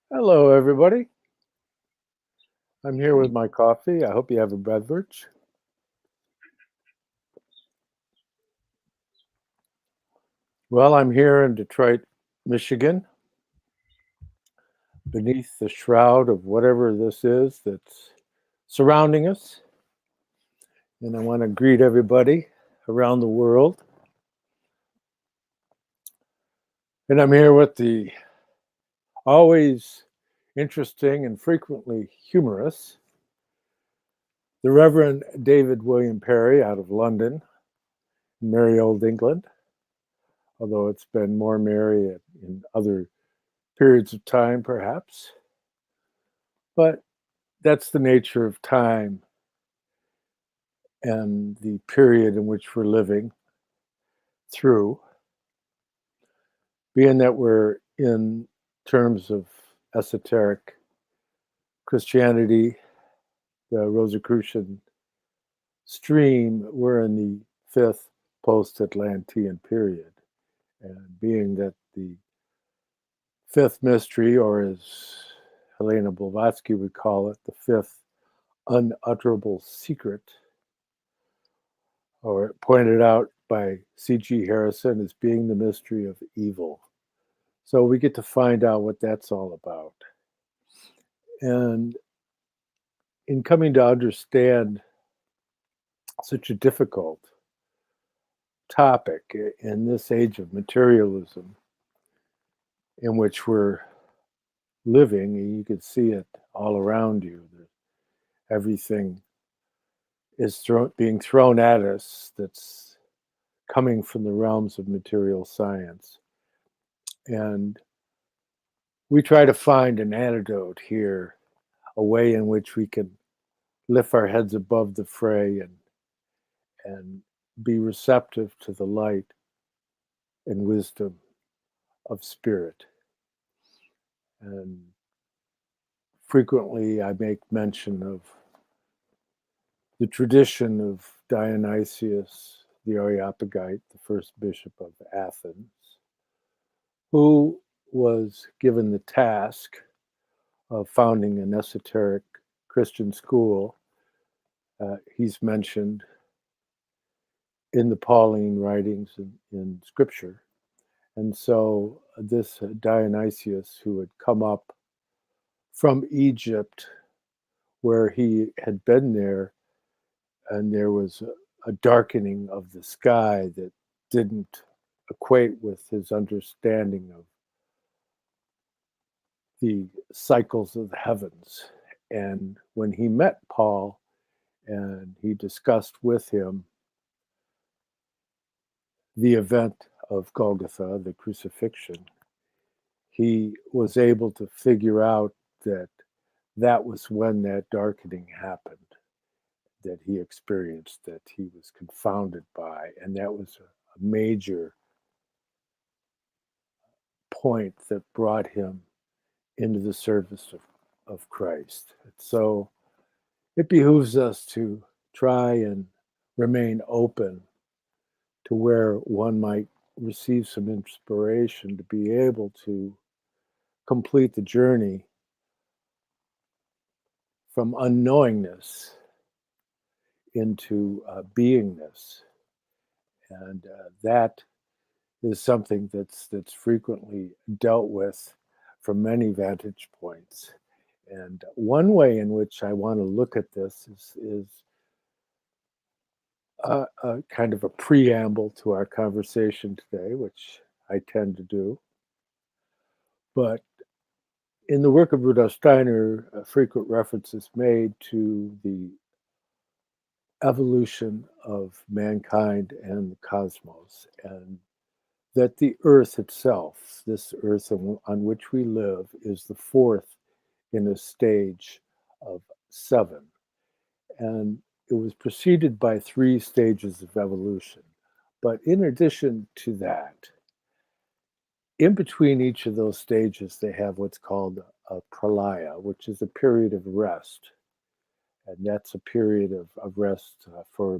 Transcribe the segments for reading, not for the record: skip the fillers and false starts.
Hello, everybody. I'm here with my coffee. I hope you have a beverage. Well, I'm here in Detroit, Michigan, beneath the shroud of whatever this is that's surrounding us. And I want to greet everybody around the world. And I'm here with the always interesting and frequently humorous, the Reverend David William Parry out of London, merry old England, although it's been more merry in other periods of time, perhaps. But that's the nature of time and the period in which we're living through. Being that we're in terms of esoteric Christianity, the Rosicrucian stream, we're in the fifth post-Atlantean period. And being that the fifth mystery, or as Helena Blavatsky would call it, the fifth unutterable secret, or pointed out by C.G. Harrison as being the mystery of evil. So we get to find out what that's all about. And in coming to understand such a difficult topic in this age of materialism in which we're living, and you can see it all around you. Everything is being thrown at us that's coming from the realms of material science. And we try to find an antidote here, a way in which we can lift our heads above the fray and be receptive to the light and wisdom of spirit. And frequently I make mention of the tradition of Dionysius the Areopagite, the first bishop of Athens, who was given the task of founding an esoteric Christian school. He's mentioned in the Pauline writings in Scripture. And so this Dionysius, who had come up from Egypt, where he had been there, and there was a darkening of the sky that didn't equate with his understanding of the cycles of the heavens. And when he met Paul and he discussed with him the event of Golgotha, the crucifixion, he was able to figure out that that was when that darkening happened, that he experienced, that he was confounded by. And that was a major point that brought him into the service of Christ. So it behooves us to try and remain open to where one might receive some inspiration to be able to complete the journey from unknowingness into beingness. And that is something that's frequently dealt with from many vantage points. And one way in which I want to look at this is a kind of a preamble to our conversation today, which I tend to do. But in the work of Rudolf Steiner, a frequent reference is made to the evolution of mankind and the cosmos, and that the earth itself, this earth on which we live, is the fourth in a stage of seven. And it was preceded by three stages of evolution. But in addition to that, in between each of those stages, they have what's called a pralaya, which is a period of rest. And that's a period of rest for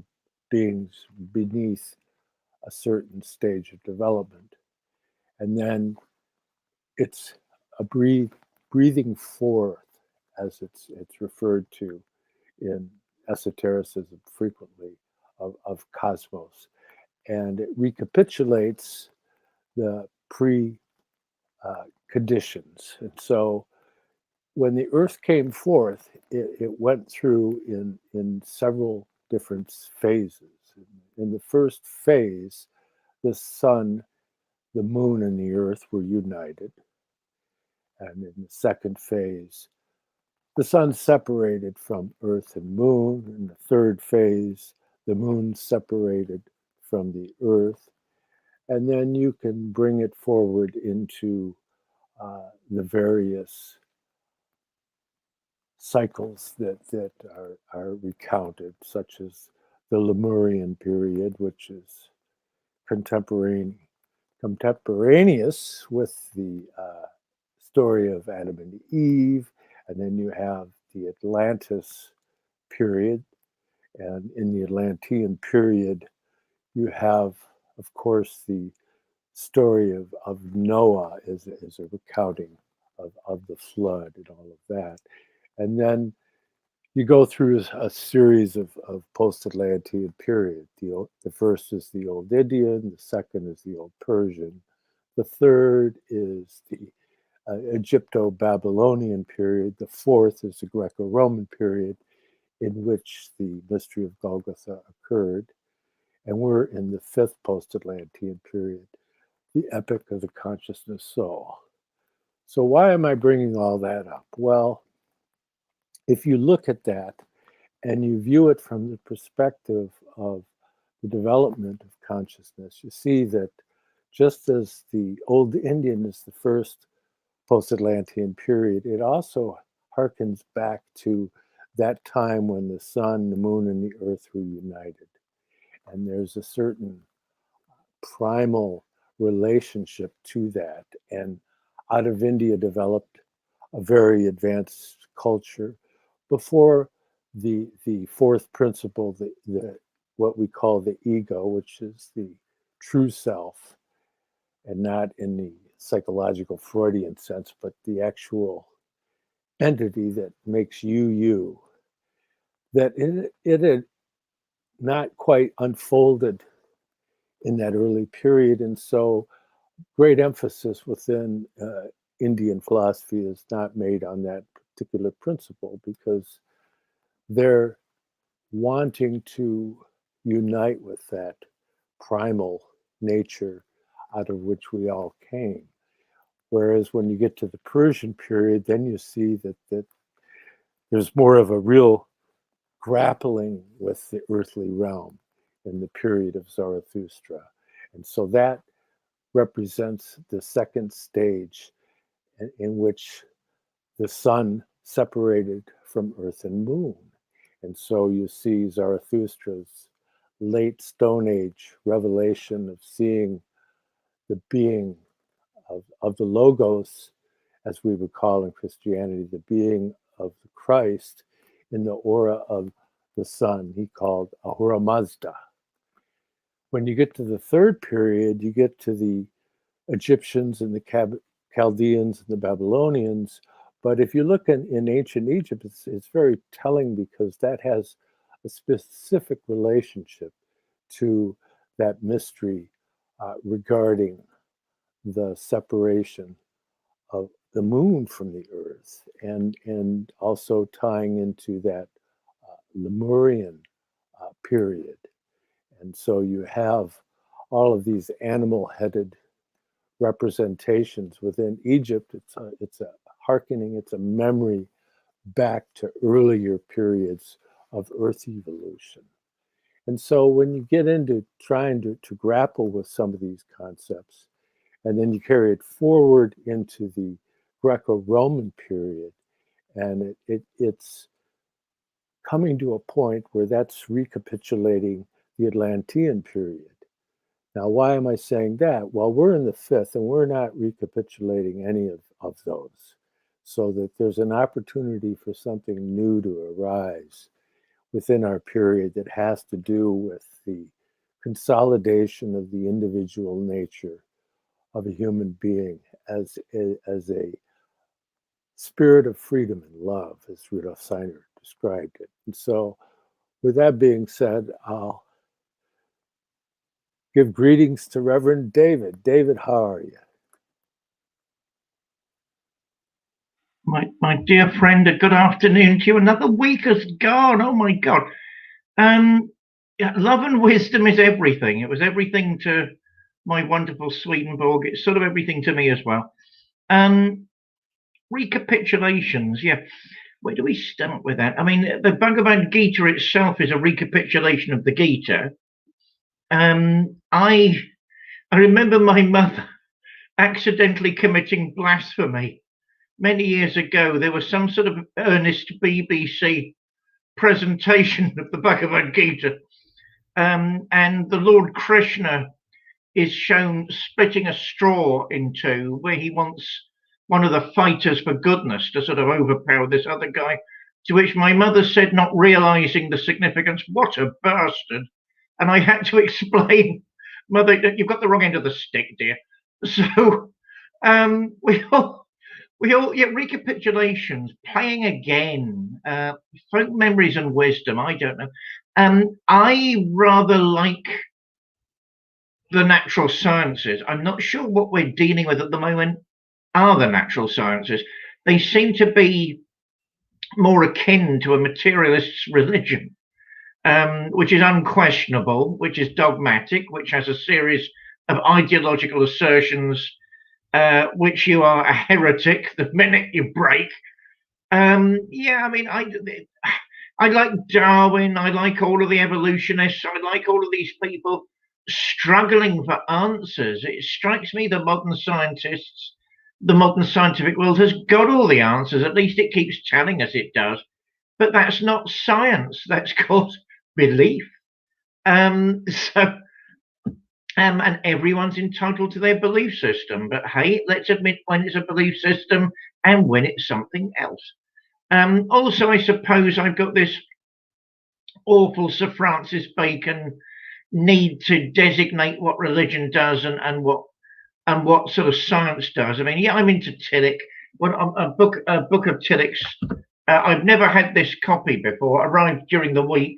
beings beneath a certain stage of development. And then it's a breathing forth, as it's referred to in esotericism frequently, of cosmos. And it recapitulates the conditions. And so when the earth came forth, it went through in several different phases. In the first phase, the sun, the moon, and the earth were united. And in the second phase, the sun separated from earth and moon. In the third phase, the moon separated from the earth. And then you can bring it forward into the various cycles that are recounted, such as the Lemurian period, which is contemporaneous with the story of Adam and Eve. And then you have the Atlantis period. And in the Atlantean period, you have, of course, the story of Noah is a recounting of the flood and all of that. And then you go through a series of post-Atlantean period. The first is the Old Indian, the second is the Old Persian, the third is the Egypto-Babylonian period, the fourth is the Greco-Roman period, in which the mystery of Golgotha occurred, and we're in the fifth post-Atlantean period, the epic of the consciousness soul. So why am I bringing all that up? Well, if you look at that and you view it from the perspective of the development of consciousness, you see that just as the Old Indian is the first post-Atlantean period, it also harkens back to that time when the sun, the moon, and the earth were united. And there's a certain primal relationship to that. And out of India developed a very advanced culture before the fourth principle, what we call the ego, which is the true self, and not in the psychological Freudian sense, but the actual entity that makes you you, that it had not quite unfolded in that early period. And so great emphasis within Indian philosophy is not made on that particular principle, because they're wanting to unite with that primal nature out of which we all came. Whereas when you get to the Persian period, then you see that there's more of a real grappling with the earthly realm in the period of Zarathustra. And so that represents the second stage in which the sun separated from earth and moon. And so you see Zarathustra's late Stone Age revelation of seeing the being of the Logos, as we would call in Christianity, the being of the Christ in the aura of the sun, he called Ahura Mazda. When you get to the third period, you get to the Egyptians and the Chaldeans and the Babylonians. But if you look in ancient Egypt, it's very telling, because that has a specific relationship to that mystery regarding the separation of the moon from the earth, and also tying into that Lemurian period. And so you have all of these animal-headed representations within Egypt. It's a hearkening, it's a memory back to earlier periods of Earth evolution. And so when you get into trying to grapple with some of these concepts, and then you carry it forward into the Greco-Roman period, and it's coming to a point where that's recapitulating the Atlantean period. Now, why am I saying that? Well, we're in the fifth, and we're not recapitulating any of those, so that there's an opportunity for something new to arise within our period that has to do with the consolidation of the individual nature of a human being as a spirit of freedom and love, as Rudolf Steiner described it. And so, with that being said, I'll give greetings to Reverend David. David, how are you? My dear friend, a good afternoon to you. Another week has gone. Oh my God. Yeah, love and wisdom is everything. It was everything to my wonderful Swedenborg. It's sort of everything to me as well. Recapitulations, yeah. Where do we start with that? I mean, the Bhagavad Gita itself is a recapitulation of the Gita. I remember my mother accidentally committing blasphemy many years ago. There was some sort of earnest BBC presentation of the Bhagavad Gita, and the Lord Krishna is shown splitting a straw in two, where he wants one of the fighters for goodness to sort of overpower this other guy, to which my mother said, not realizing the significance, "What a bastard." And I had to explain, "Mother, you've got the wrong end of the stick, dear." So we all, yeah, recapitulations, playing again, folk memories and wisdom, I don't know. I rather like the natural sciences. I'm not sure what we're dealing with at the moment are the natural sciences. They seem to be more akin to a materialist's religion, which is unquestionable, which is dogmatic, which has a series of ideological assertions, which you are a heretic the minute you break. Yeah, I mean, I like Darwin. I like all of the evolutionists. I like all of these people struggling for answers. It strikes me the modern scientists, the modern scientific world has got all the answers. At least it keeps telling us it does. But that's not science. That's called belief. And everyone's entitled to their belief system. But hey, let's admit when it's a belief system and when it's something else. Also, I suppose I've got this awful Sir Francis Bacon need to designate what religion does and what sort of science does. I mean, yeah, I'm into Tillich. A book of Tillich's. I've never had this copy before. Arrived during the week.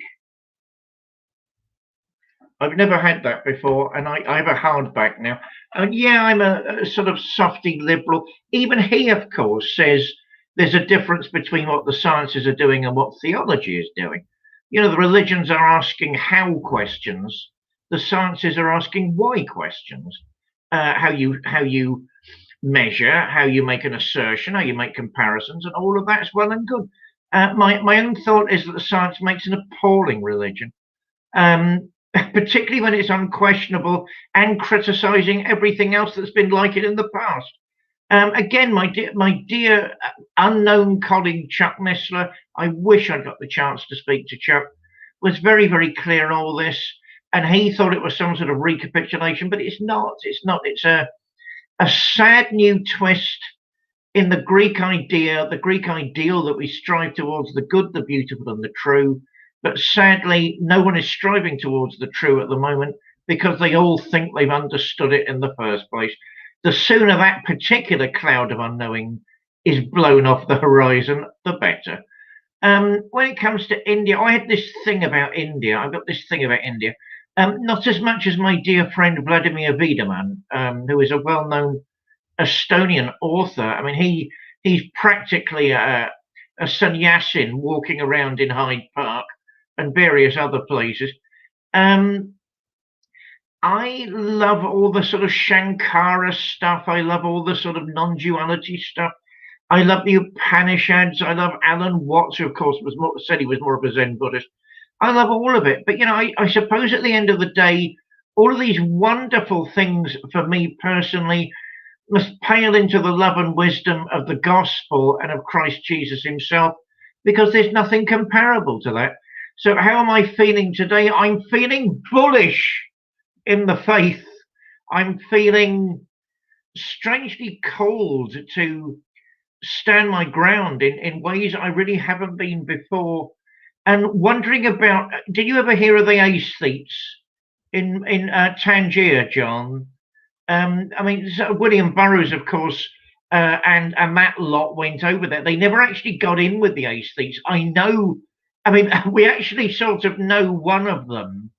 I've never had that before, and I have a hardback now. And yeah, I'm a sort of softy liberal. Even he, of course, says there's a difference between what the sciences are doing and what theology is doing. You know, the religions are asking how questions. The sciences are asking why questions. How you measure, how you make an assertion, how you make comparisons, and all of that's well and good. My own thought is that the science makes an appalling religion, particularly when it's unquestionable and criticizing everything else that's been like it in the past. Again, my dear unknown colleague Chuck Missler, I wish I'd got the chance to speak to Chuck, was very, very clear on all this, and he thought it was some sort of recapitulation, but it's not. It's not. It's a sad new twist in the Greek idea, the Greek ideal that we strive towards, the good, the beautiful, and the true. But sadly, no one is striving towards the true at the moment because they all think they've understood it in the first place. The sooner that particular cloud of unknowing is blown off the horizon, the better. When it comes to India, I had this thing about India. I've got this thing about India. Not as much as my dear friend Vladimir Wiedemann, who is a well-known Estonian author. I mean, he's practically a sannyasin walking around in Hyde Park and various other places. I love all the sort of Shankara stuff. I love all the sort of non-duality stuff. I love the Upanishads. I love Alan Watts, who of course said he was more of a Zen Buddhist. I love all of it. But, you know, I suppose at the end of the day, all of these wonderful things for me personally must pale into the love and wisdom of the gospel and of Christ Jesus himself, because there's nothing comparable to that. So how am I feeling today? I'm feeling bullish in the faith. I'm feeling strangely called to stand my ground in ways I really haven't been before. And wondering about, did you ever hear of the aesthetes in Tangier, John? I mean, William Burroughs, of course, and that lot went over there. They never actually got in with the aesthetes. I know. I mean, we actually sort of know one of them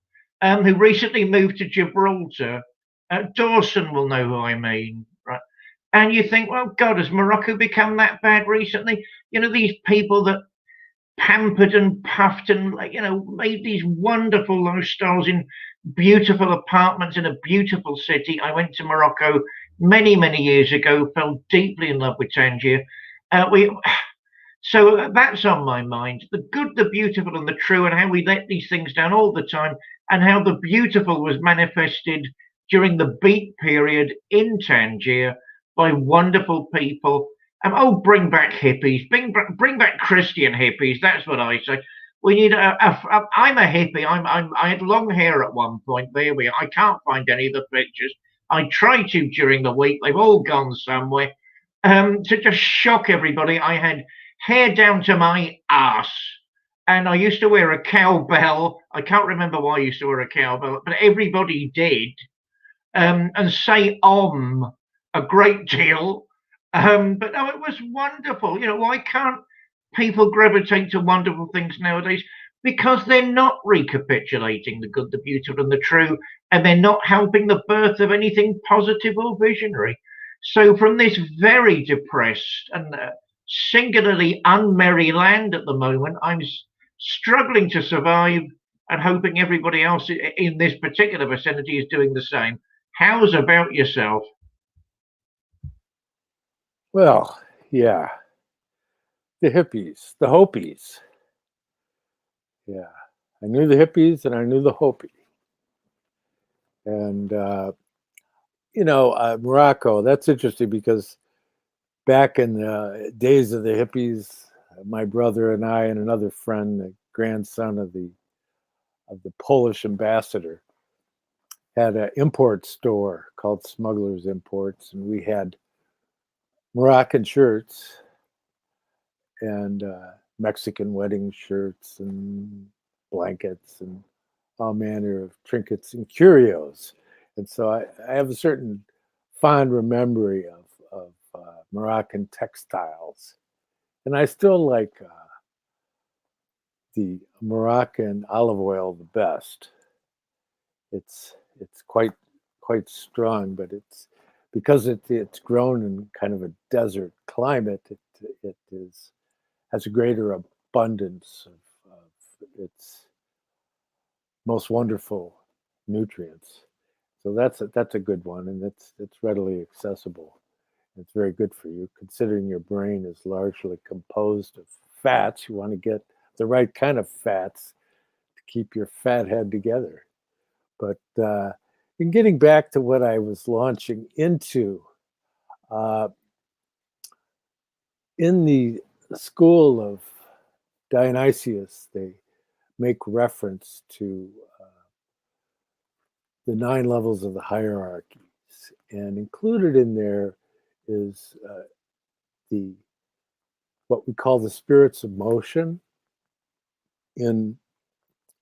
who recently moved to Gibraltar. Dawson will know who I mean, right? And you think, well, God, has Morocco become that bad recently? You know, these people that pampered and puffed and, like, you know, made these wonderful lifestyles in beautiful apartments in a beautiful city. I went to Morocco many, many years ago, fell deeply in love with Tangier. So that's on my mind. The good, the beautiful, and the true, and how we let these things down all the time, and how the beautiful was manifested during the Beat period in Tangier by wonderful people. Oh, bring back hippies, bring back Christian hippies. That's what I say. We need I'm a hippie. I had long hair at one point. There we are. I can't find any of the pictures. I tried to during the week. They've all gone somewhere. To just shock everybody, I had hair down to my ass. And I used to wear a cowbell. I can't remember why I used to wear a cowbell, but everybody did. And say a great deal. But no, it was wonderful. You know, why can't people gravitate to wonderful things nowadays? Because they're not recapitulating the good, the beautiful, and the true, and they're not helping the birth of anything positive or visionary. So, from this very depressed and singularly unmerry land at the moment, I'm struggling to survive and hoping everybody else in this particular vicinity is doing the same. How's about yourself? Well, yeah, the hippies, the Hopis. Yeah, I knew the hippies and I knew the Hopi. And, Morocco, that's interesting because back in the days of the hippies, my brother and I and another friend, the grandson of the Polish ambassador, had an import store called Smuggler's Imports, and we had Moroccan shirts and Mexican wedding shirts and blankets and all manner of trinkets and curios. And so I have a certain fond memory of Moroccan textiles. And I still like the Moroccan olive oil the best. It's quite strong, but it's because it's grown in kind of a desert climate. It has a greater abundance of its most wonderful nutrients. So that's a good one, and it's readily accessible. It's very good for you, considering your brain is largely composed of fats. You want to get the right kind of fats to keep your fat head together. But in getting back to what I was launching into, in the school of Dionysius, they make reference to the 9 levels of the hierarchies, and included in there is what we call the spirits of motion. In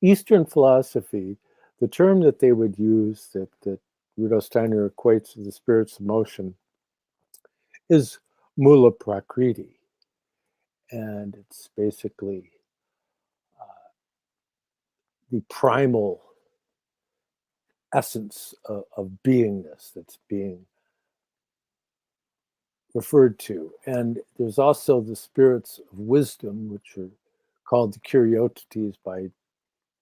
Eastern philosophy, the term that they would use that Rudolf Steiner equates to the spirits of motion is mula prakriti, and it's basically the primal essence of beingness that's being referred to. And there's also the spirits of wisdom, which are called the Curiotities by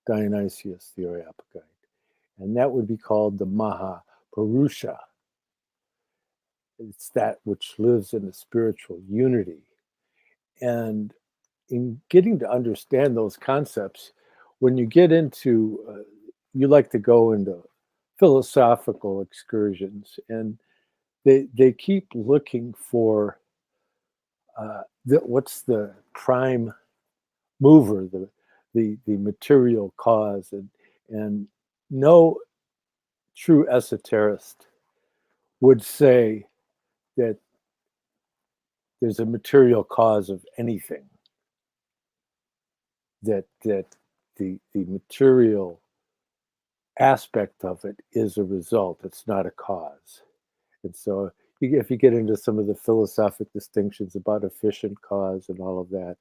Dionysius the Areopagite. And that would be called the Maha Purusha. It's that which lives in a spiritual unity. And in getting to understand those concepts, when you get into, you like to go into philosophical excursions, and they keep looking for what's the prime mover, the material cause, and no true esoterist would say that there's a material cause of anything, that the material aspect of it is a result, it's not a cause. And so if you get into some of the philosophic distinctions about efficient cause and all of that,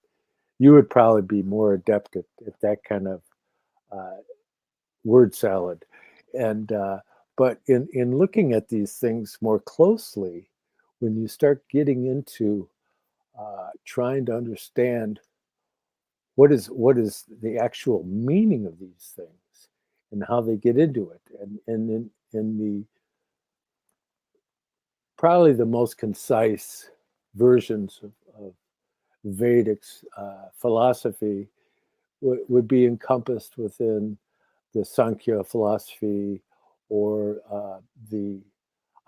you would probably be more adept at that kind of word salad. And but in looking at these things more closely, when you start getting into trying to understand what is the actual meaning of these things and how they get into it, and in the probably the most concise versions of Vedic philosophy would be encompassed within the Sankhya philosophy or the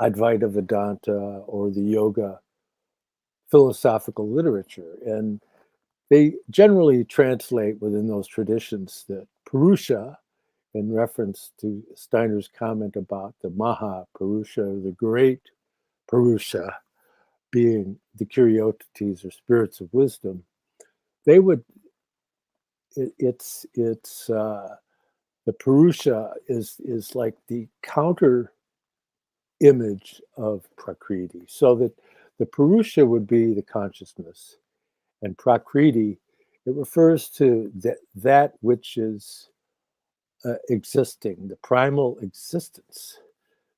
Advaita Vedanta or the yoga philosophical literature. And they generally translate within those traditions that Purusha, in reference to Steiner's comment about the Maha Purusha, the great Purusha, being the Curiosities or spirits of wisdom, they would, it's the Purusha is like the counter image of Prakriti. So that the Purusha would be the consciousness, and Prakriti, it refers to that which is existing, the primal existence.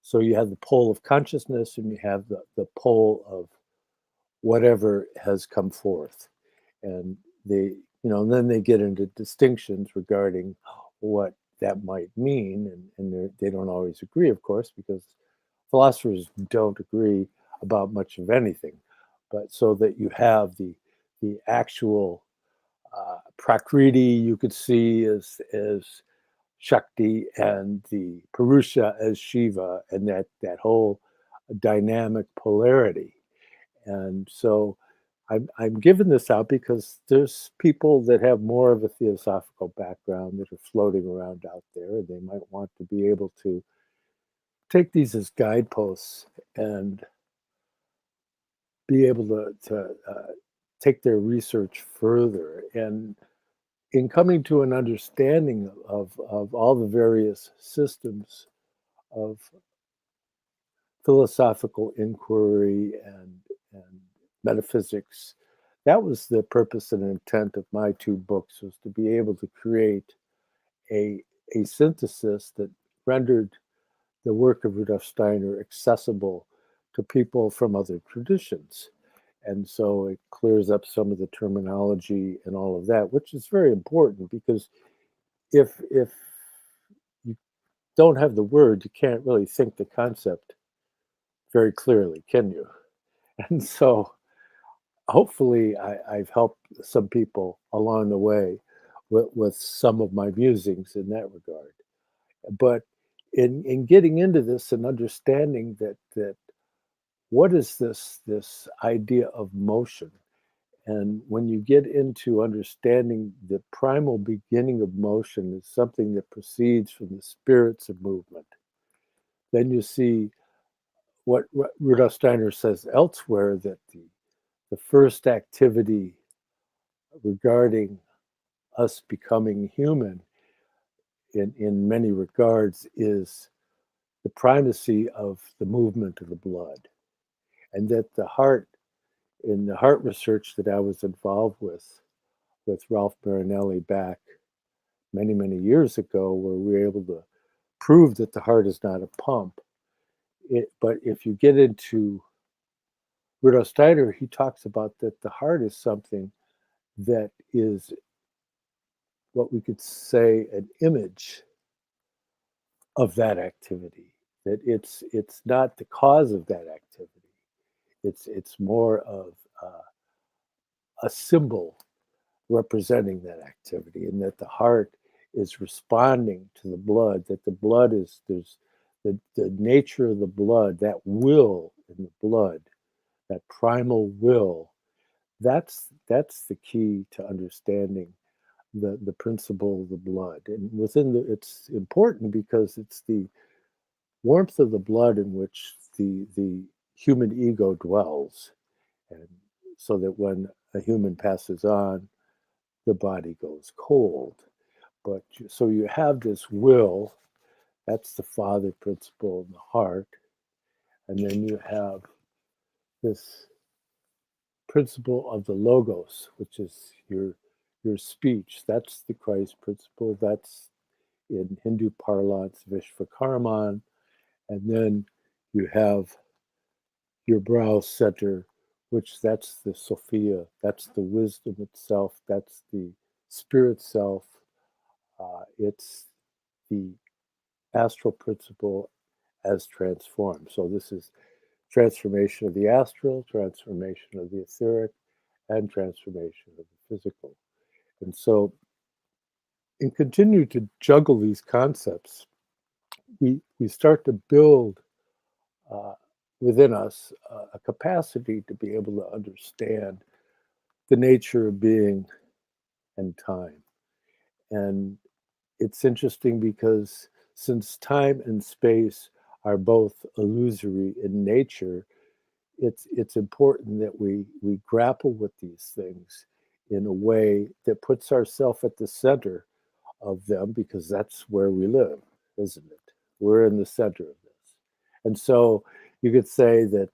So you have the pole of consciousness and you have the pole of whatever has come forth. And they, and then they get into distinctions regarding what that might mean. And they don't always agree, of course, because philosophers don't agree about much of anything. But so that you have the actual Prakriti you could see as Shakti, and the Purusha as Shiva, and that whole dynamic polarity. And so I'm giving this out because there's people that have more of a theosophical background that are floating around out there, and they might want to be able to take these as guideposts and be able to take their research further. And in coming to an understanding of all the various systems of philosophical inquiry and metaphysics, that was the purpose and intent of my two books, was to be able to create a synthesis that rendered the work of Rudolf Steiner accessible to people from other traditions. And so it clears up some of the terminology and all of that, which is very important, because if you don't have the word, you can't really think the concept very clearly, can you? And so hopefully I've helped some people along the way with some of my musings in that regard. But in getting into this and understanding that what is this idea of motion? And when you get into understanding the primal beginning of motion is something that proceeds from the spirits of movement, then you see what Rudolf Steiner says elsewhere, that the first activity regarding us becoming human in many regards is the primacy of the movement of the blood. And that the heart, in the heart research that I was involved with Ralph Marinelli back many, many years ago, where we were able to prove that the heart is not a pump. But if you get into Rudolf Steiner, he talks about that the heart is something that is what we could say an image of that activity, that it's not the cause of that activity. It's more of a symbol representing that activity, and that the heart is responding to the blood, that the blood is, there's the nature of the blood, that will in the blood, that primal will, that's the key to understanding the principle of the blood. And within it's important because it's the warmth of the blood in which the human ego dwells. And so that when a human passes on, the body goes cold. But so you have this will, that's the father principle in the heart. And then you have this principle of the logos, which is your speech. That's the Christ principle. That's in Hindu parlance, Vishvakarman. And then you have your brow center, which that's the Sophia, that's the wisdom itself, that's the spirit self. It's the astral principle as transformed. So this is transformation of the astral, transformation of the etheric, and transformation of the physical. And so, and continue to juggle these concepts, we start to build within us a capacity to be able to understand the nature of being and time. And it's interesting because since time and space are both illusory in nature, it's important that we grapple with these things in a way that puts ourselves at the center of them, because that's where we live, isn't it? We're in the center of this. And so you could say that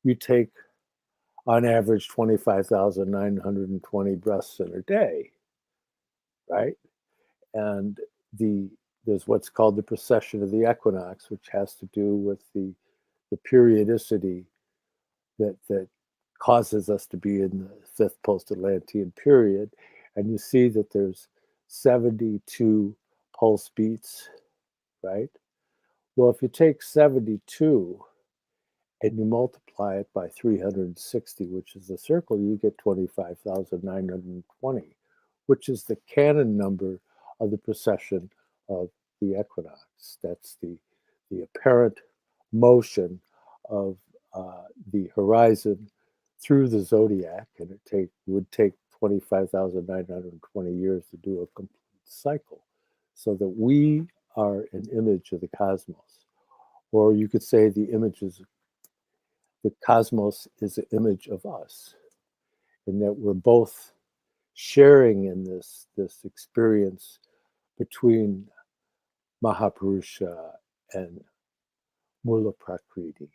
you take on average 25,920 breaths in a day, right? And there's what's called the Procession of the Equinox, which has to do with the periodicity that causes us to be in the fifth post-Atlantean period. And you see that there's 72 pulse beats, right? Well, if you take 72 and you multiply it by 360, which is the circle, you get 25,920, which is the canon number of the procession of the equinox. That's the apparent motion of the horizon through the zodiac, and it would take 25,920 years to do a complete cycle, so that we are an image of the cosmos. Or you could say the cosmos is an image of us, and that we're both sharing in this experience between Mahapurusha and Mula Prakriti.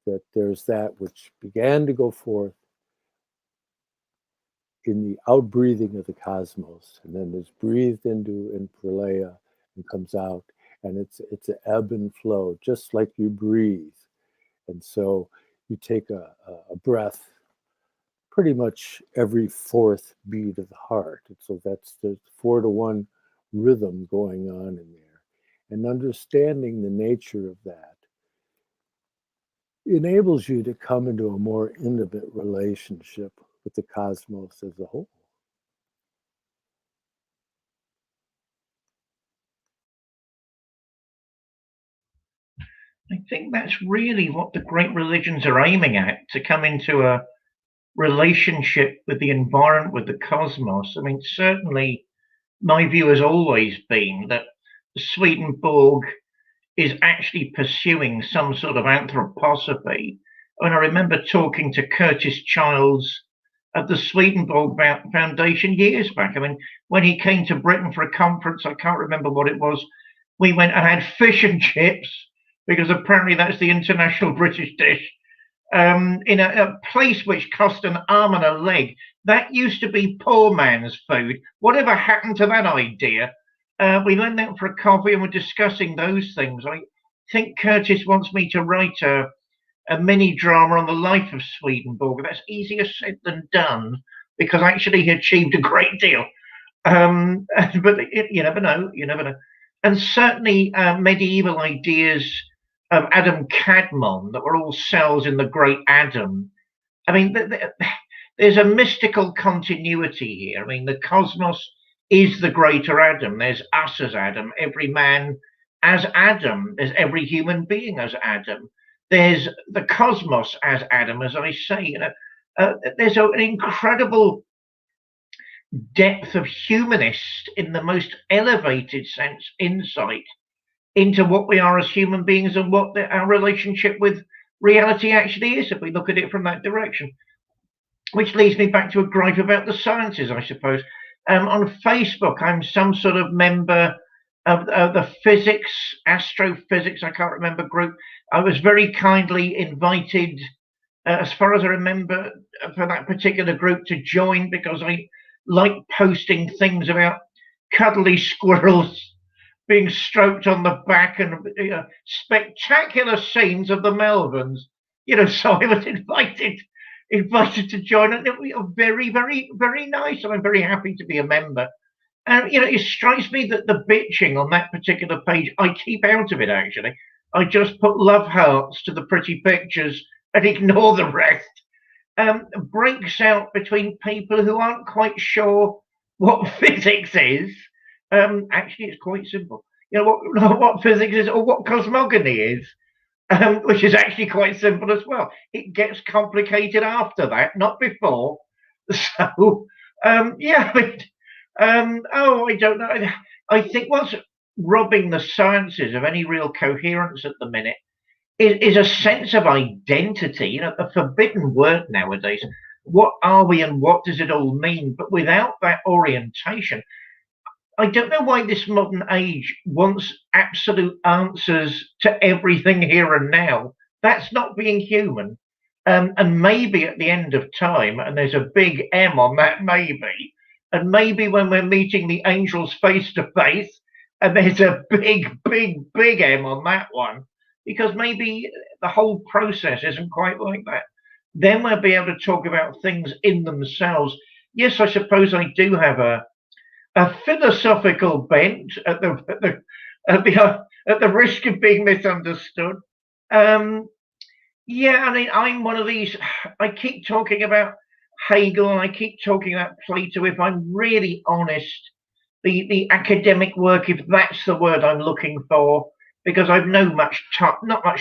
That there's that which began to go forth in the outbreathing of the cosmos, and then is breathed into in Pralaya and comes out, and it's an ebb and flow, just like you breathe. And so you take a breath pretty much every fourth beat of the heart. And so that's the 4-to-1 rhythm going on in there. And understanding the nature of that enables you to come into a more intimate relationship with the cosmos as a whole. I think that's really what the great religions are aiming at, to come into a relationship with the environment, with the cosmos. I mean, certainly my view has always been that Swedenborg is actually pursuing some sort of anthroposophy. I mean, I remember talking to Curtis Childs at the Swedenborg Foundation years back. I mean, when he came to Britain for a conference, I can't remember what it was, we went and had fish and chips, because apparently that's the international British dish, in a place which cost an arm and a leg. That used to be poor man's food. Whatever happened to that idea? We went out for a coffee and we're discussing those things. I think Curtis wants me to write a mini drama on the life of Swedenborg. That's easier said than done, because actually he achieved a great deal. But you never know. You never know. And certainly medieval ideas of Adam Kadmon, that were all cells in the great Adam. I mean, there's a mystical continuity here. I mean, the cosmos is the greater Adam. There's us as Adam, every man as Adam, there's every human being as Adam. There's the cosmos as Adam, as I say. You know, there's an incredible depth of humanist, in the most elevated sense, insight into what we are as human beings and what our relationship with reality actually is, if we look at it from that direction. Which leads me back to a gripe about the sciences, I suppose. On Facebook, I'm some sort of member the physics, astrophysics, I can't remember, group. I was very kindly invited, as far as I remember, for that particular group to join, because I like posting things about cuddly squirrels being stroked on the back and spectacular scenes of the Melvins. So I was invited to join, and it was very, very, very nice, and I'm very happy to be a member. And it strikes me that the bitching on that particular page, I keep out of it. Actually, I just put love hearts to the pretty pictures and ignore the rest. Breaks out between people who aren't quite sure what physics is. Actually, it's quite simple. What physics is, or what cosmogony is, which is actually quite simple as well. It gets complicated after that, not before. So, yeah. I don't know. I think what's robbing the sciences of any real coherence at the minute is a sense of identity. A forbidden word nowadays. What are we, and what does it all mean? But without that orientation, I don't know why this modern age wants absolute answers to everything here and now. That's not being human. And maybe at the end of time, and there's a big M on that maybe, and maybe when we're meeting the angels face to face, and there's a big, big, big M on that one, because maybe the whole process isn't quite like that. Then we'll be able to talk about things in themselves. Yes, I suppose I do have a philosophical bent at the risk of being misunderstood. Yeah, I mean, I'm one of these. I keep talking about Hegel, and I keep talking about Plato. If I'm really honest, the academic work, if that's the word I'm looking for, because I've not much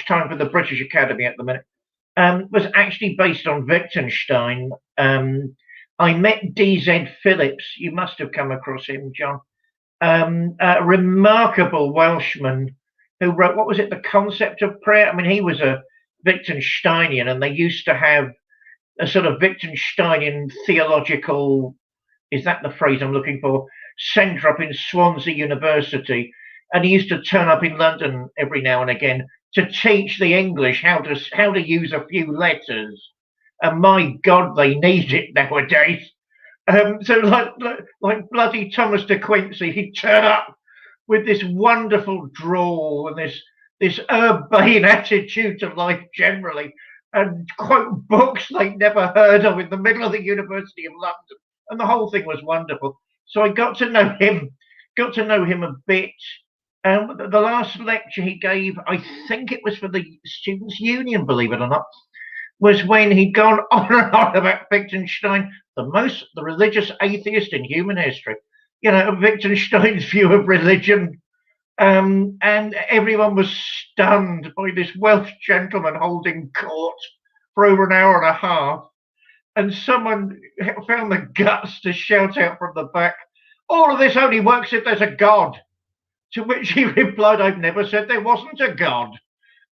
time for the British Academy at the minute, was actually based on Wittgenstein. I met D.Z. Phillips. You must have come across him, John. A remarkable Welshman who wrote, what was it, The Concept of Prayer? I mean, he was a Wittgensteinian, and they used to have a sort of Wittgensteinian theological, is that the phrase I'm looking for, centre up in Swansea University. And he used to turn up in London every now and again to teach the English how to use a few letters. And my God, they need it nowadays. So like bloody Thomas de Quincey, he'd turn up with this wonderful drawl and this urbane attitude to life generally, and quote books they'd never heard of in the middle of the University of London, and the whole thing was wonderful. So I got to know him a bit. The last lecture he gave, I think it was for the Students' Union, believe it or not, was when he'd gone on and on about Wittgenstein, the religious atheist in human history. Wittgenstein's view of religion. And everyone was stunned by this Welsh gentleman holding court for over an hour and a half. And someone found the guts to shout out from the back, "All of this only works if there's a God." To which he replied, "I've never said there wasn't a God."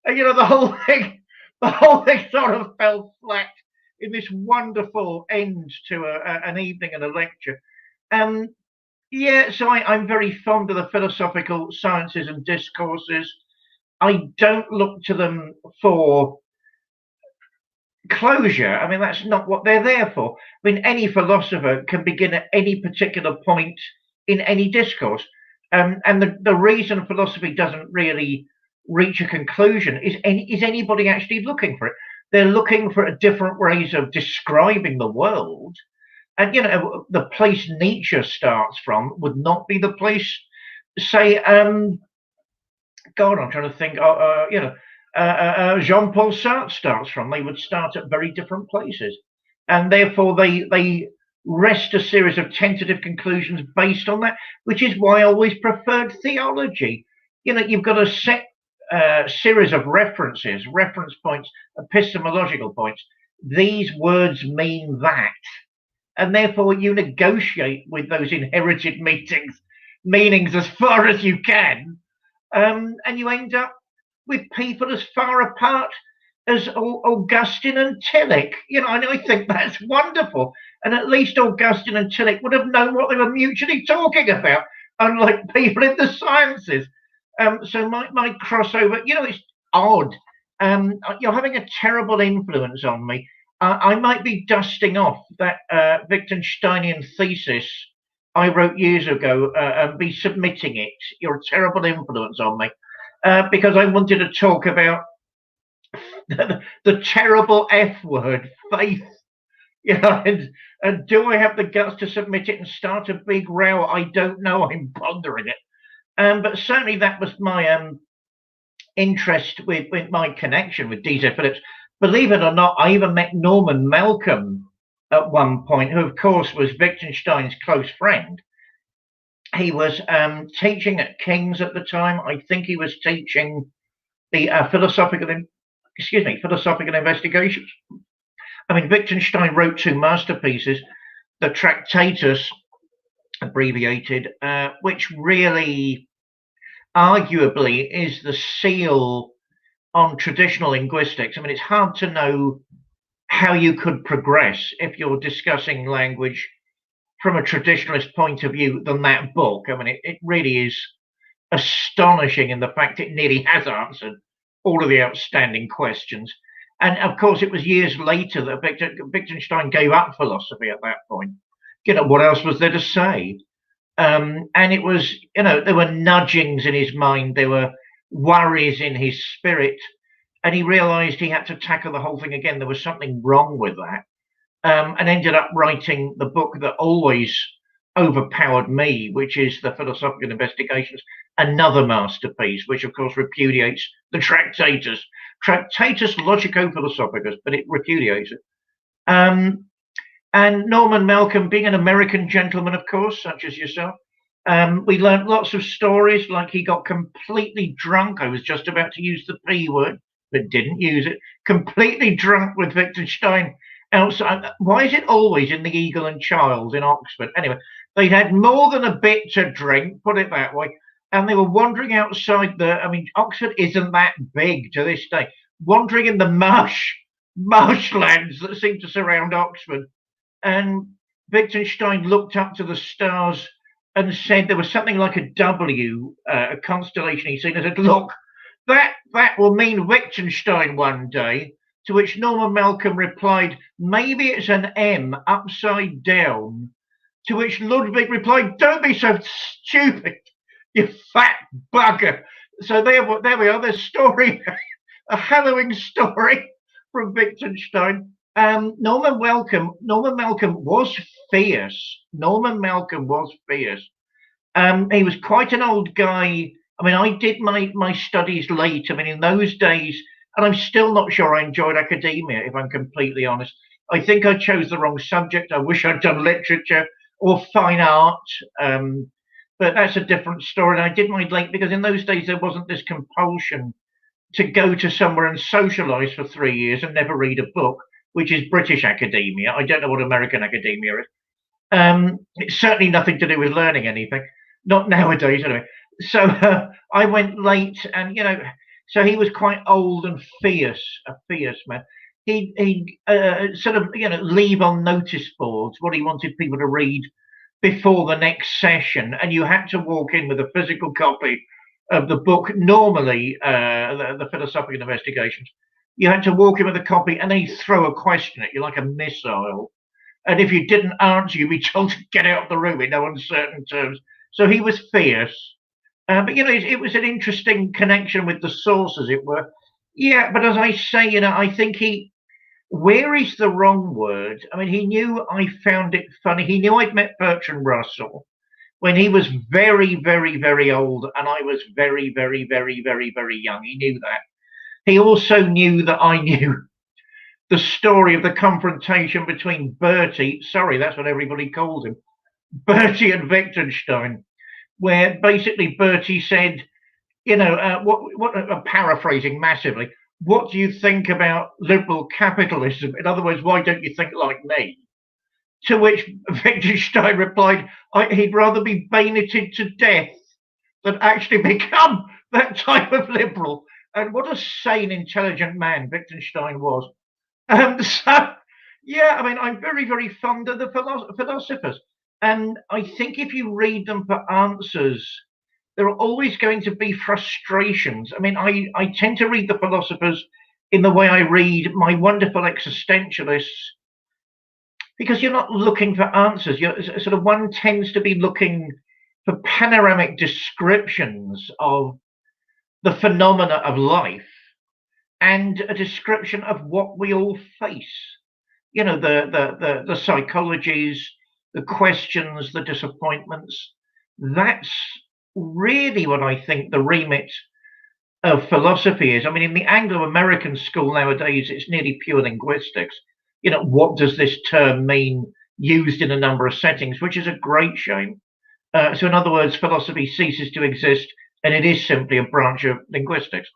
And the whole thing sort of fell flat in this wonderful end to an evening and a lecture. Yeah, so I'm very fond of the philosophical sciences and discourses. I don't look to them for closure. I mean, that's not what they're there for. I mean, any philosopher can begin at any particular point in any discourse. And the reason philosophy doesn't really reach a conclusion is anybody actually looking for it? They're looking for different ways of describing the world. And, the place Nietzsche starts from would not be the place, say, God, I'm trying to think, Jean-Paul Sartre starts from. They would start at very different places. And therefore, they rest a series of tentative conclusions based on that, which is why I always preferred theology. You've got a set series of reference points, epistemological points. These words mean that. And therefore you negotiate with those inherited meanings as far as you can. And you end up with people as far apart as Augustine and Tillich. And I think that's wonderful. And at least Augustine and Tillich would have known what they were mutually talking about. unlike people in the sciences. So my crossover, it's odd. You're having a terrible influence on me. I might be dusting off that Wittgensteinian thesis I wrote years ago and be submitting it. You're a terrible influence on me because I wanted to talk about the terrible F word, faith. And do I have the guts to submit it and start a big row? I don't know. I'm pondering it. But certainly that was my interest with my connection with D.Z. Phillips. Believe it or not, I even met Norman Malcolm at one point, who, of course, was Wittgenstein's close friend. He was teaching at King's at the time. I think he was teaching the philosophical investigations. I mean, Wittgenstein wrote two masterpieces, the Tractatus, abbreviated, which really arguably is the seal on traditional linguistics. I mean, it's hard to know how you could progress if you're discussing language from a traditionalist point of view than that book. I mean, it really is astonishing in the fact it nearly has answered all of the outstanding questions. And of course, it was years later that Wittgenstein gave up philosophy at that point. What else was there to say? And it was, there were nudgings in his mind, there were worries in his spirit, and he realized he had to tackle the whole thing again. There was something wrong with that, and ended up writing the book that always overpowered me, which is the Philosophical Investigations, another masterpiece, which of course repudiates the Tractatus Logico-Philosophicus, but it repudiates it. And Norman Malcolm, being an American gentleman, of course, such as yourself, we learned lots of stories, like he got completely drunk. I was just about to use the P word, but didn't use it. Completely drunk with Wittgenstein outside. Why is it always in the Eagle and Child in Oxford? Anyway, they'd had more than a bit to drink, put it that way, and they were wandering outside Oxford isn't that big to this day, wandering in the marshlands that seem to surround Oxford. And Wittgenstein looked up to the stars and said there was something like a W, a constellation he'd seen, and said, look, that will mean Wittgenstein one day. To which Norman Malcolm replied, maybe it's an M upside down. To which Ludwig replied, don't be so stupid, you fat bugger. So there we are, the story, a hallowing story from Wittgenstein. Norman Malcolm was fierce. He was quite an old guy. I mean, I did my studies late. I mean, in those days, and I'm still not sure I enjoyed academia, if I'm completely honest. I think I chose the wrong subject. I wish I'd done literature or fine art. But that's a different story. And I did mine late because in those days, there wasn't this compulsion to go to somewhere and socialize for 3 years and never read a book, which is British academia. I don't know what American academia is. It's certainly nothing to do with learning anything. Not nowadays, anyway. So I went late, and so he was quite old and fierce, a fierce man. He'd sort of leave on notice boards what he wanted people to read before the next session, and you had to walk in with a physical copy of the book. Normally, the Philosophical Investigations, you had to walk in with a copy, and then he'd throw a question at you like a missile. And if you didn't answer, you'd be told to get out of the room in no uncertain terms. So he was fierce. But it was an interesting connection with the source, as it were. Yeah, but as I say, I think where is the wrong word? I mean, he knew I found it funny. He knew I'd met Bertrand Russell when he was very, very, very old, and I was very, very, very, very, very young. He knew that. He also knew that I knew the story of the confrontation between Bertie, sorry, that's what everybody called him, Bertie and Wittgenstein, where basically Bertie said, paraphrasing massively, what do you think about liberal capitalism? In other words, why don't you think like me? To which Wittgenstein replied, he'd rather be bayoneted to death than actually become that type of liberal. And what a sane, intelligent man Wittgenstein was. So, yeah, I mean, I'm very, very fond of the philosophers. And I think if you read them for answers, there are always going to be frustrations. I mean, I tend to read the philosophers in the way I read my wonderful existentialists, because you're not looking for answers. You're sort of, one tends to be looking for panoramic descriptions of the phenomena of life and a description of what we all face. You know, the psychologies, the questions, the disappointments. That's really what I think the remit of philosophy is. I mean, in the Anglo-American school nowadays, it's nearly pure linguistics. You know, what does this term mean, used in a number of settings, which is a great shame. So in other words, philosophy ceases to exist, and it is simply a branch of linguistics.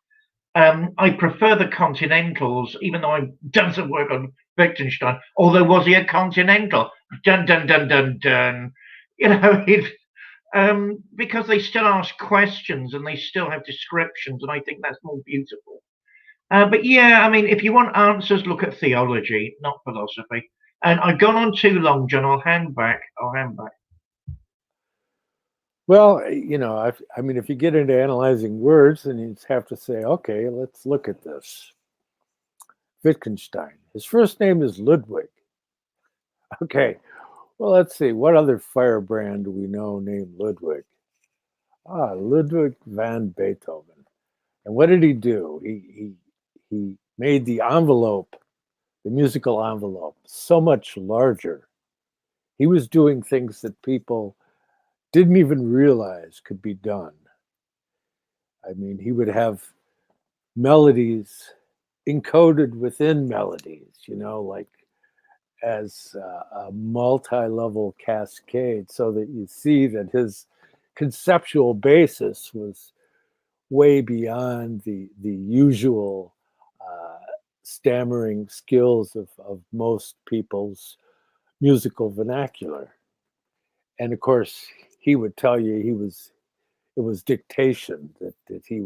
I prefer the Continentals, even though I've done some work on Wittgenstein. Although, was he a Continental? Dun dun dun dun dun. You know, because they still ask questions and they still have descriptions, and I think that's more beautiful. But yeah, I mean, if you want answers, look at theology, not philosophy. And I've gone on too long, John. I'll hand back. Well, I mean, if you get into analyzing words, then you have to say, okay, let's look at this. Wittgenstein. His first name is Ludwig. Okay, well, let's see. What other firebrand do we know named Ludwig? Ludwig van Beethoven. And what did he do? He made the envelope, the musical envelope, so much larger. He was doing things that people didn't even realize could be done. I mean, he would have melodies encoded within melodies, like as a multi-level cascade, so that you see that his conceptual basis was way beyond the usual stammering skills of most people's musical vernacular. And of course, he would tell you it was dictation, that he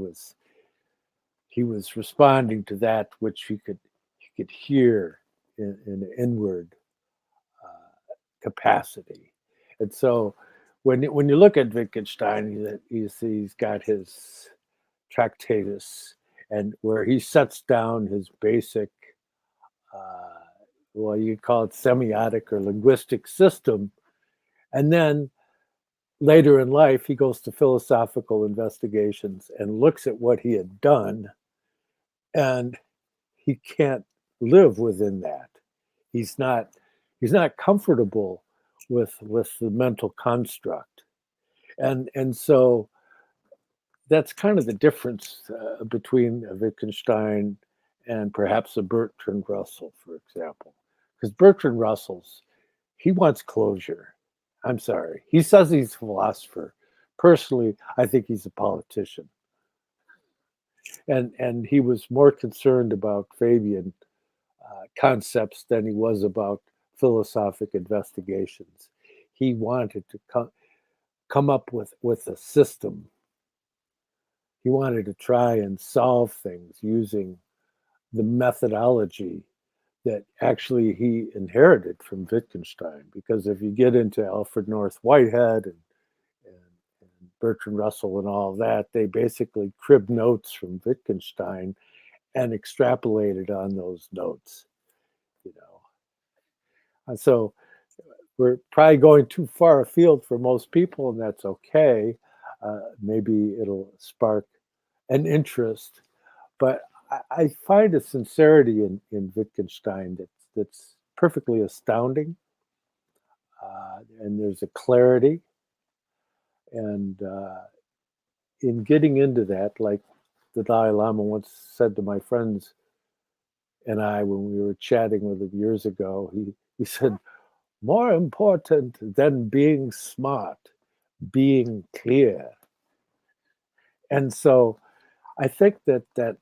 was responding to that which he could hear in an inward capacity. And so when you look at Wittgenstein, you see he's got his Tractatus, and where he sets down his basic, well, you call it semiotic or linguistic system. And then later in life, he goes to philosophical investigations and looks at what he had done, and he can't live within that. He's not comfortable with the mental construct, and so that's kind of the difference between Wittgenstein and perhaps a Bertrand Russell, for example. Because Bertrand Russell's, he wants closure. I'm sorry. He says he's a philosopher. Personally, I think he's a politician. And he was more concerned about Fabian concepts than he was about philosophic investigations. He wanted to come up with a system. He wanted to try and solve things using the methodology that actually he inherited from Wittgenstein. Because if you get into Alfred North Whitehead and Bertrand Russell and all that, they basically cribbed notes from Wittgenstein and extrapolated on those notes, And so we're probably going too far afield for most people, and that's okay. Maybe it'll spark an interest, but I find a sincerity in Wittgenstein that's perfectly astounding, and there's a clarity, and in getting into that, like the Dalai Lama once said to my friends and I when we were chatting with him years ago, he said, more important than being smart, being clear. And so I think that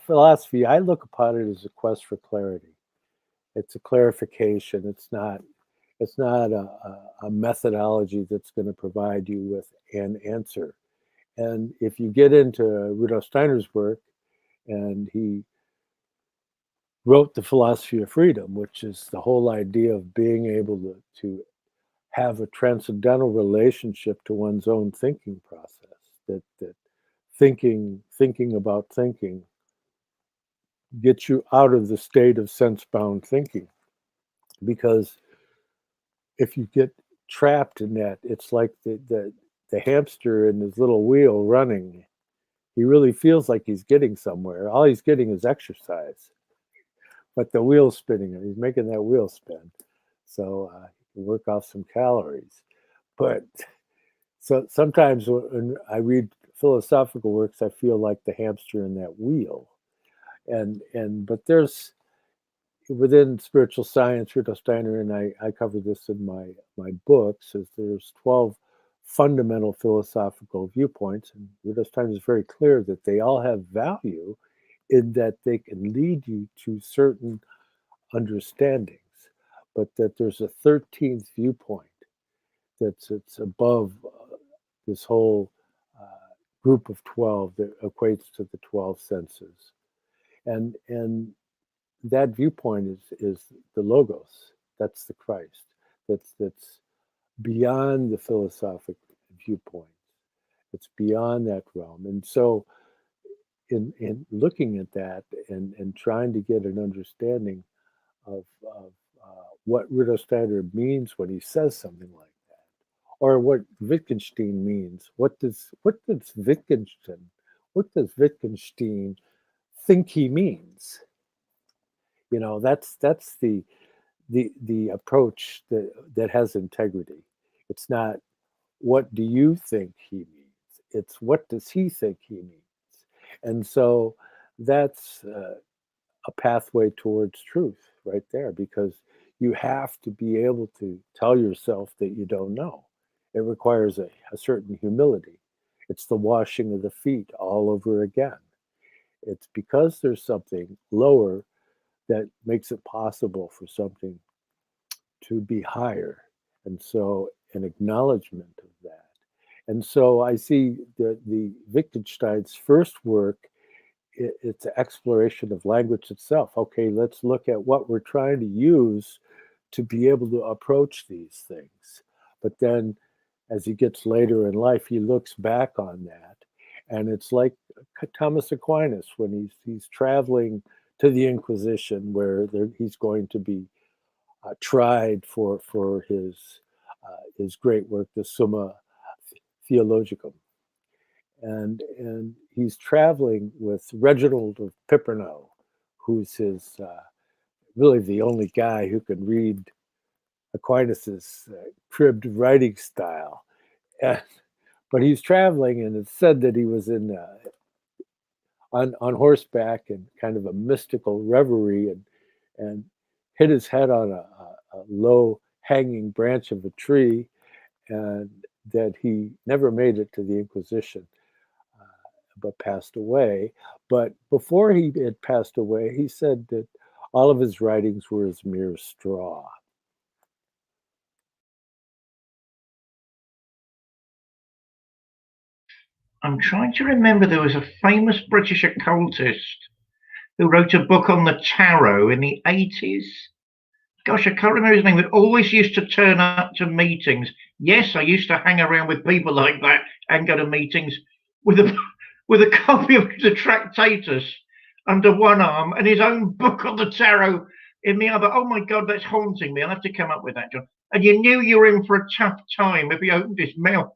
philosophy, I look upon it as a quest for clarity. It's a clarification. It's not a methodology that's going to provide you with an answer. And if you get into Rudolf Steiner's work, and he wrote The Philosophy of Freedom, which is the whole idea of being able to have a transcendental relationship to one's own thinking process, that thinking about thinking gets you out of the state of sense-bound thinking. Because if you get trapped in that, it's like the hamster in his little wheel running. He really feels like he's getting somewhere. All he's getting is exercise, but the wheel's spinning and he's making that wheel spin. So he can work off some calories. But so sometimes when I read philosophical works, I feel like the hamster in that wheel. But there's, within spiritual science, Rudolf Steiner, and I cover this in my books, is there's 12 fundamental philosophical viewpoints, and Rudolf Steiner is very clear that they all have value in that they can lead you to certain understandings, but that there's a 13th viewpoint it's above this whole group of 12 that equates to the 12 senses, and that viewpoint is the Logos. That's the Christ. That's beyond the philosophic viewpoint. It's beyond that realm. And so in looking at that and trying to get an understanding of what Rudolf Steiner means when he says something like that, or what Wittgenstein means. What does Wittgenstein think he means? You know, that's the approach that has integrity. It's not what do you think he means. It's what does he think he means. And so that's a pathway towards truth right there, because you have to be able to tell yourself that you don't know. It requires a certain humility. It's the washing of the feet all over again. It's because there's something lower that makes it possible for something to be higher. And so an acknowledgement of that. And so I see the Wittgenstein's first work, it's an exploration of language itself. Okay, let's look at what we're trying to use to be able to approach these things. But then as he gets later in life, he looks back on that. And it's like Thomas Aquinas when he's traveling to the Inquisition, where he's going to be tried for his great work, the Summa Theologicum, and he's traveling with Reginald of Piperno, who's his really the only guy who can read Aquinas's cribbed writing style, but he's traveling, and it's said that he was on horseback and kind of a mystical reverie, and hit his head on a low hanging branch of a tree, and that he never made it to the Inquisition, but passed away. But before he had passed away, he said that all of his writings were as mere straw. I'm trying to remember, there was a famous British occultist who wrote a book on the tarot in the 80s. Gosh, I can't remember his name, but always used to turn up to meetings. Yes, I used to hang around with people like that and go to meetings with a copy of the Tractatus under one arm and his own book on the tarot in the other. Oh my God, that's haunting me. I'll have to come up with that, John. And you knew you were in for a tough time if he opened his mouth.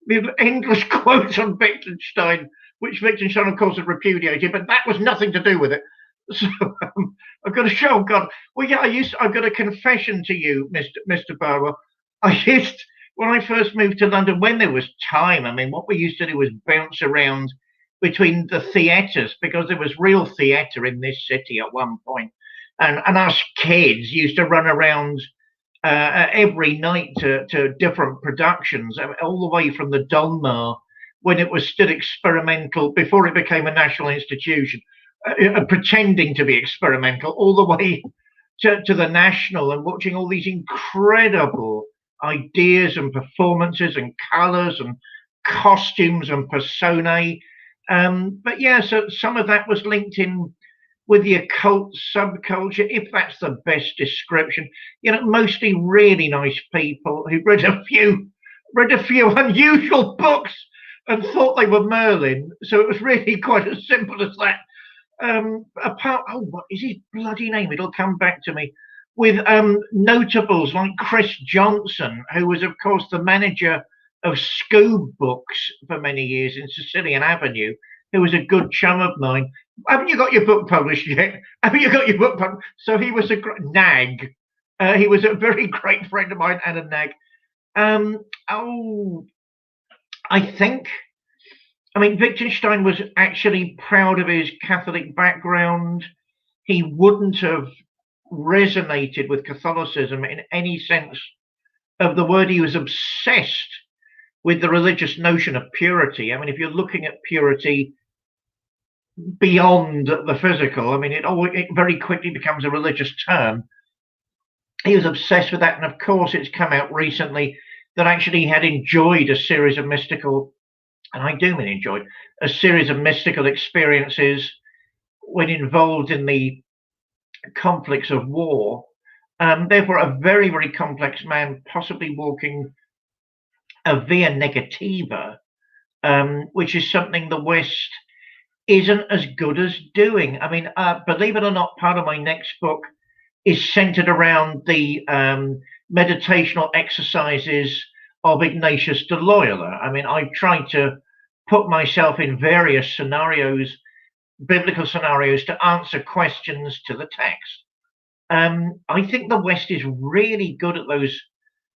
With endless quotes on Wittgenstein, which Wittgenstein, of course, had repudiated, but that was nothing to do with it. So I've got to show God. Well, yeah, I've got a confession to you, Mr. Barwell. When I first moved to London, when there was time, I mean, what we used to do was bounce around between the theatres, because there was real theatre in this city at one point. And us kids used to run around every night to different productions, all the way from the Donmar, when it was still experimental, before it became a national institution, pretending to be experimental, all the way to the National, and watching all these incredible ideas and performances and colours and costumes and personae. But yeah, so some of that was linked in with the occult subculture, if that's the best description. You know, mostly really nice people who read a few unusual books and thought they were Merlin. So it was really quite as simple as that. What is his bloody name? It'll come back to me. With notables like Chris Johnson, who was, of course, the manager of Scoob Books for many years in Sicilian Avenue, who was a good chum of mine. Haven't you got your book published yet? Haven't you got your book published? So he was a nag. He was a very great friend of mine and a nag. I mean, Wittgenstein was actually proud of his Catholic background. He wouldn't have resonated with Catholicism in any sense of the word. He was obsessed with the religious notion of purity. I mean, if you're looking at purity beyond the physical, I mean, it very quickly becomes a religious term. He was obsessed with that, and of course, it's come out recently that actually he had enjoyed a series of mystical, and I do mean enjoyed, a series of mystical experiences when involved in the conflicts of war. Therefore, a very, very complex man, possibly walking a via negativa, which is something the West isn't as good as doing. I mean, believe it or not, part of my next book is centered around the meditational exercises of Ignatius de Loyola. I mean, I tried to put myself in various scenarios, biblical scenarios, to answer questions to the text. I think the West is really good at those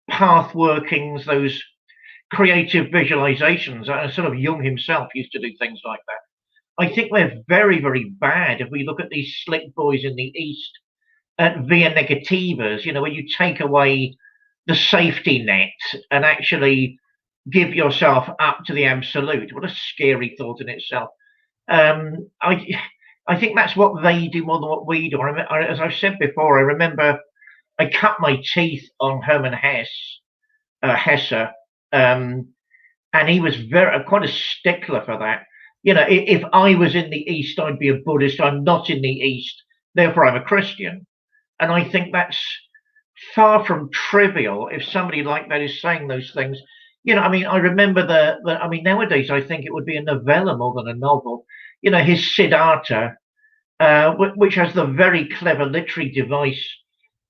path workings, those creative visualizations. Sort of Jung himself used to do things like that. I think we're very, very bad if we look at these slick boys in the East at via negativas, you know, where you take away the safety net and actually give yourself up to the absolute. What a scary thought in itself. I think that's what they do more than what we do. As I've said before, I remember I cut my teeth on Hermann Hesse, and he was quite a stickler for that. You know, if I was in the East, I'd be a Buddhist. I'm not in the East, therefore I'm a Christian. And I think that's far from trivial if somebody like that is saying those things. You know, I mean, I remember I mean, nowadays I think it would be a novella more than a novel. You know, his Siddhartha, which has the very clever literary device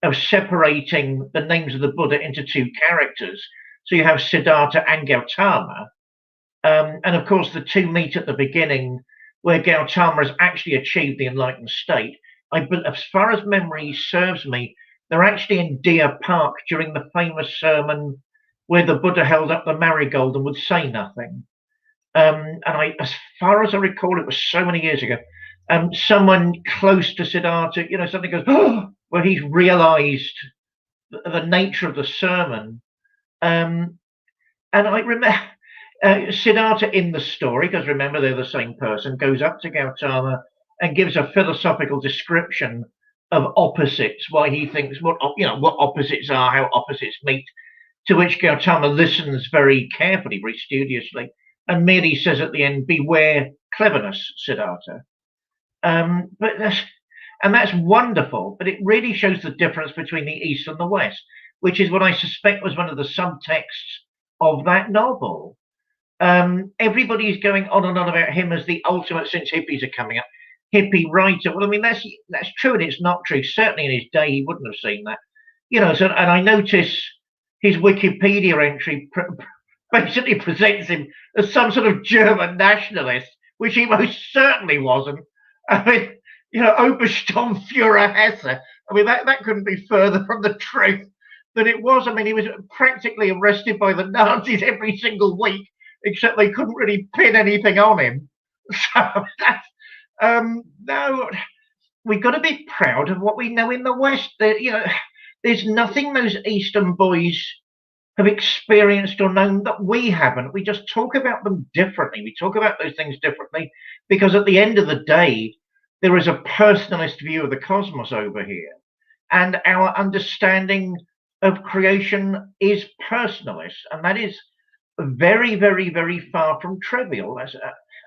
of separating the names of the Buddha into two characters. So you have Siddhartha and Gautama. And of course, the two meet at the beginning where Gautama has actually achieved the enlightened state. As far as memory serves me, they're actually in Deer Park during the famous sermon where the Buddha held up the marigold and would say nothing. And as far as I recall, it was so many years ago, someone close to Siddhartha, you know, something goes, oh, where he's realized the nature of the sermon. And I remember Siddhartha in the story, because remember they're the same person, goes up to Gautama and gives a philosophical description of opposites, why he thinks what opposites are, how opposites meet, to which Gautama listens very carefully, very studiously, and merely says at the end, beware cleverness, Siddhartha. That's wonderful, but it really shows the difference between the East and the West, which is what I suspect was one of the subtexts of that novel. Everybody's going on and on about him as the ultimate, since hippies are coming up, hippie writer. Well, I mean, that's true and it's not true. Certainly in his day, he wouldn't have seen that. You know, and I notice his Wikipedia entry basically presents him as some sort of German nationalist, which he most certainly wasn't. I mean, you know, Obersturmführer Hesse. I mean, that couldn't be further from the truth than it was. I mean, he was practically arrested by the Nazis every single week, except they couldn't really pin anything on him. So that's, no, we've got to be proud of what we know in the West. You know, there's nothing those Eastern boys have experienced or known that we haven't. We just talk about them differently. We talk about those things differently because at the end of the day, there is a personalist view of the cosmos over here. And our understanding of creation is personalist. And that is very, very, very far from trivial.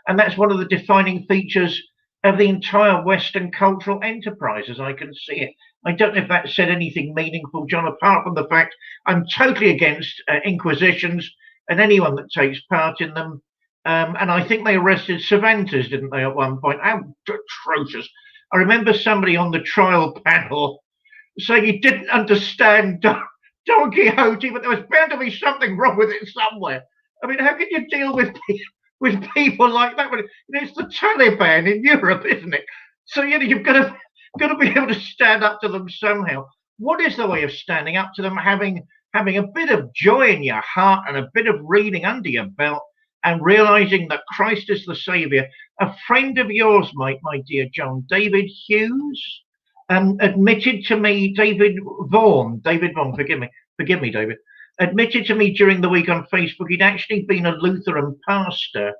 And that's one of the defining features of the entire Western cultural enterprise as I can see it. I don't know if that said anything meaningful, John, apart from the fact I'm totally against inquisitions and anyone that takes part in them. And I think they arrested Cervantes, didn't they, at one point? How atrocious. I remember somebody on the trial panel saying he didn't understand Don Quixote, but there was bound to be something wrong with it somewhere. I mean, how can you deal with people like that? It's the Taliban in Europe, isn't it? So you've got to be able to stand up to them somehow. What is the way of standing up to them? Having a bit of joy in your heart and a bit of reading under your belt, and realizing that Christ is the Savior. A friend of yours, my dear John, David Hughes, admitted to me, David Vaughan, forgive me, David, admitted to me during the week on Facebook he'd actually been a Lutheran pastor,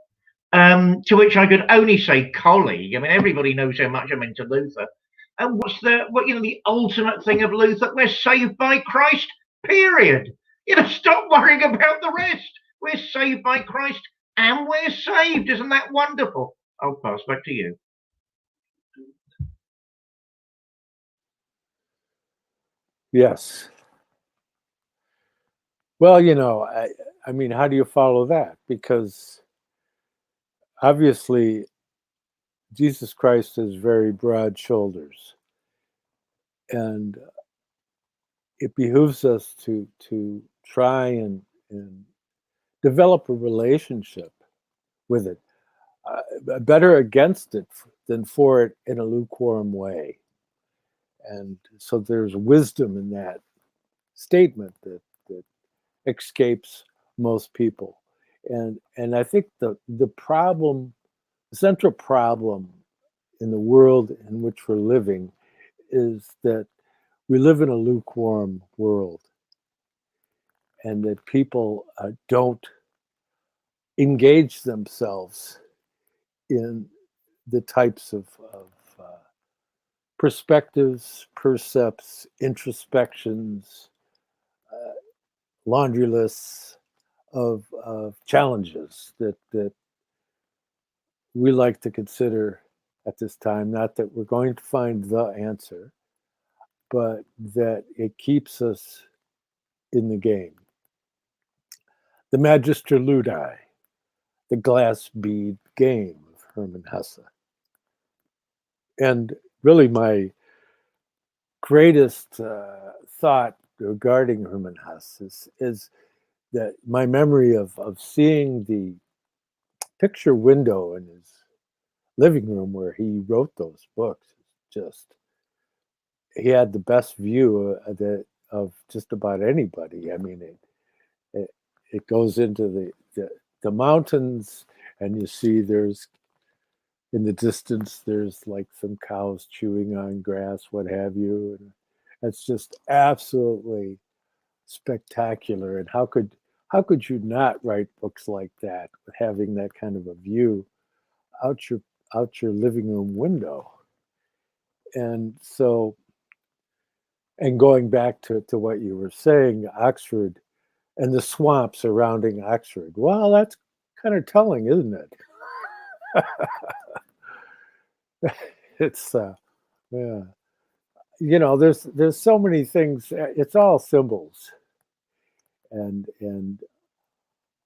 to which I could only say colleague. I mean, everybody knows how much I'm into Luther. And what's the ultimate thing of Luther? We're saved by Christ, period. Stop worrying about the rest. We're saved by Christ and we're saved. Isn't that wonderful? I'll pass back to you. Yes. Well, I mean, how do you follow that? Because obviously, Jesus Christ has very broad shoulders, and it behooves us to try and develop a relationship with it. Better against it than for it in a lukewarm way. And so there's wisdom in that statement that escapes most people. And I think the central problem in the world in which we're living is that we live in a lukewarm world, and that people don't engage themselves in the types of perspectives, percepts, introspections, laundry lists of challenges that we like to consider at this time. Not that we're going to find the answer, but that it keeps us in the game. The Magister Ludi, the glass bead game of Hermann Hesse. And really my greatest thought regarding Hermann Hesse is that my memory of seeing the picture window in his living room where he wrote those books, he had the best view of just about anybody. I mean, it goes into the mountains, and you see there's in the distance there's like some cows chewing on grass, what have you, and it's just absolutely spectacular. And how could you not write books like that, with having that kind of a view out your living room window? And so, and going back to what you were saying, Oxford and the swamp surrounding Oxford. Well, that's kind of telling, isn't it? It's yeah. There's so many things. It's all symbols, and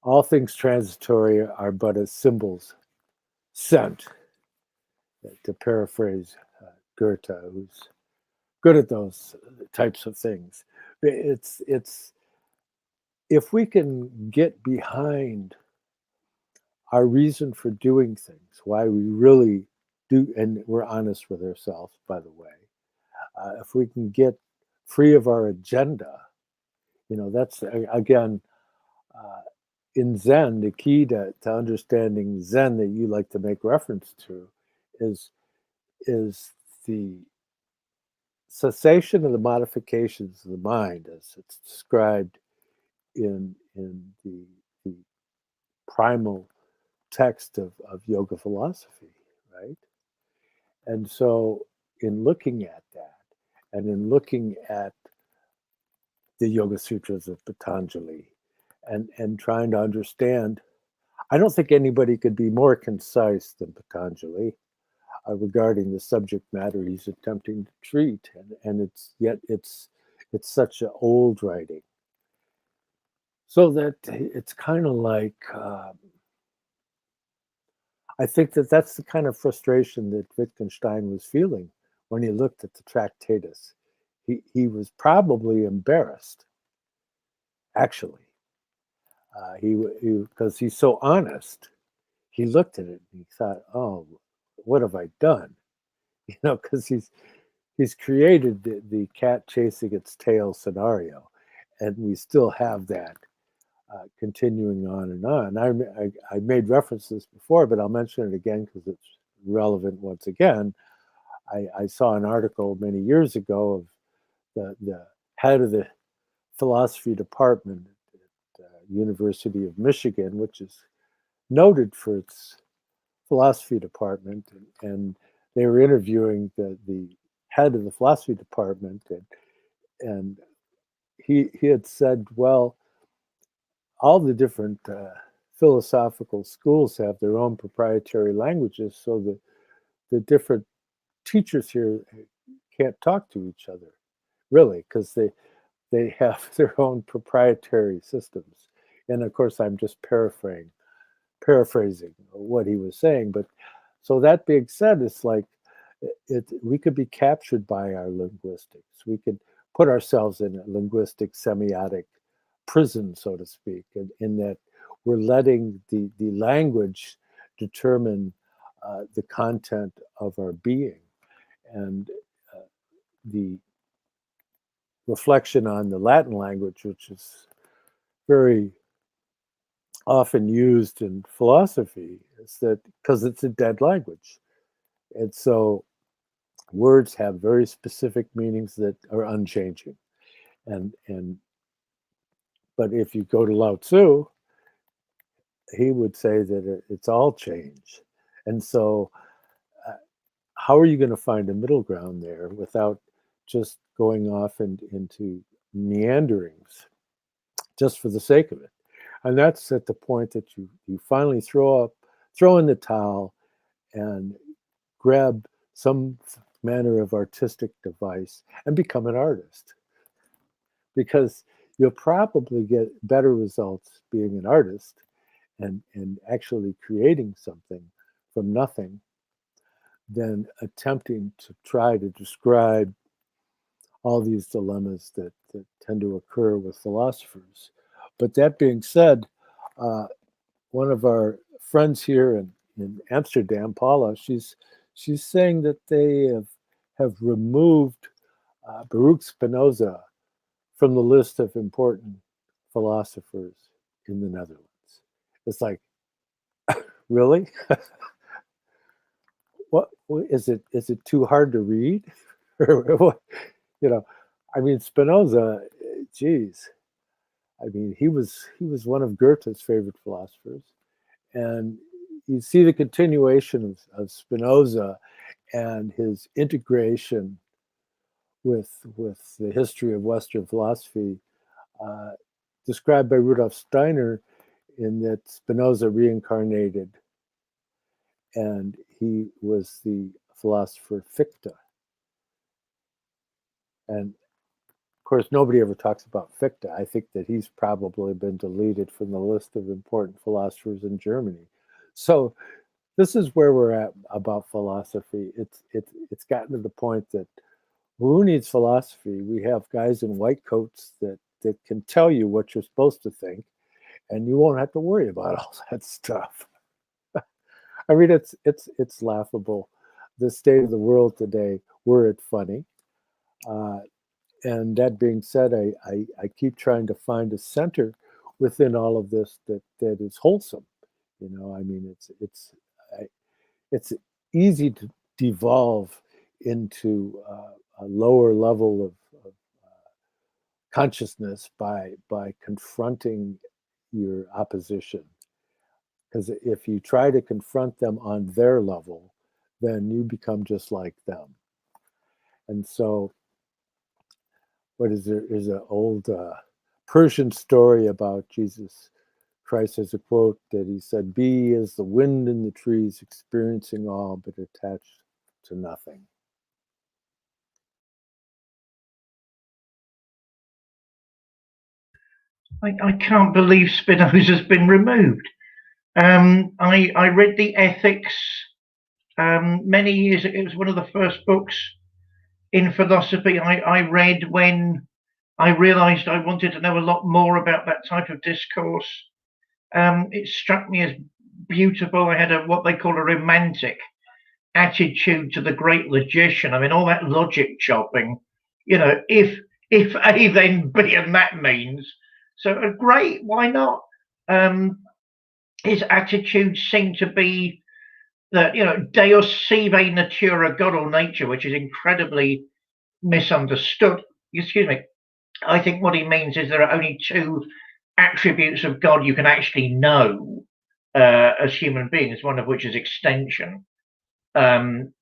all things transitory are but as symbols sent. To paraphrase Goethe, who's good at those types of things. It's if we can get behind our reason for doing things, why we really do, and we're honest with ourselves, by the way, if we can get free of our agenda, that's, again, in Zen, the key to understanding Zen that you like to make reference to is the cessation of the modifications of the mind, as it's described in the primal text of yoga philosophy, right? And so in looking at that, and in looking at the Yoga Sutras of Patanjali, and trying to understand, I don't think anybody could be more concise than Patanjali. regarding the subject matter he's attempting to treat, and it's such an old writing, so that it's kind of like I think that's the kind of frustration that Wittgenstein was feeling when he looked at the Tractatus. He was probably embarrassed, actually. Because he's so honest. He looked at it and he thought, "Oh, what have I done?" Because he's created the cat chasing its tail scenario, and we still have that continuing on and on. I made references before, but I'll mention it again because it's relevant once again. I saw an article many years ago of the head of the philosophy department at University of Michigan, which is noted for its philosophy department, and they were interviewing the head of the philosophy department, and he had said, well, all the different philosophical schools have their own proprietary languages, so the different teachers here can't talk to each other, really, because they have their own proprietary systems. And of course, I'm just paraphrasing what he was saying. But so that being said, it's like we could be captured by our linguistics. We could put ourselves in a linguistic semiotic prison, so to speak, in that we're letting the language determine the content of our being. And the reflection on the Latin language, which is very often used in philosophy, is that because it's a dead language. And so words have very specific meanings that are unchanging. But if you go to Lao Tzu, he would say that it's all change. And so how are you going to find a middle ground there without just going off into meanderings just for the sake of it? And that's at the point that you finally throw in the towel and grab some manner of artistic device and become an artist. Because you'll probably get better results being an artist and actually creating something from nothing than attempting to try to describe all these dilemmas that tend to occur with philosophers. But that being said, one of our friends here in Amsterdam, Paula, she's saying that they have removed Baruch Spinoza from the list of important philosophers in the Netherlands. It's like, really? What is it? Is it too hard to read? I mean, Spinoza, geez. I mean, he was one of Goethe's favorite philosophers, and you see the continuation of Spinoza and his integration with the history of Western philosophy, described by Rudolf Steiner, in that Spinoza reincarnated, and he was the philosopher Fichte. And of course, nobody ever talks about Fichte. I think that he's probably been deleted from the list of important philosophers in Germany. So this is where we're at about philosophy. It's gotten to the point that who needs philosophy? We have guys in white coats that can tell you what you're supposed to think, and you won't have to worry about all that stuff. I mean, it's laughable. The state of the world today, were it funny. And that being said, I keep trying to find a center within all of this that is wholesome. I mean, it's easy to devolve into a lower level of consciousness by confronting your opposition. Because if you try to confront them on their level, then you become just like them. And so, what is there? Is an old Persian story about Jesus Christ. Has a quote that he said, "Be as the wind in the trees, experiencing all, but attached to nothing. I can't believe Spinoza's been removed. I read the Ethics many years ago. It was one of the first books in philosophy I read when I realized I wanted to know a lot more about that type of discourse. It struck me as beautiful. I had what they call a romantic attitude to the great logician. I mean, all that logic chopping, if A then B and that means. So great, why not? His attitude seemed to be that, Deus sive natura, God or nature, which is incredibly misunderstood. Excuse me. I think what he means is there are only two attributes of God you can actually know as human beings, one of which is extension. Therefore,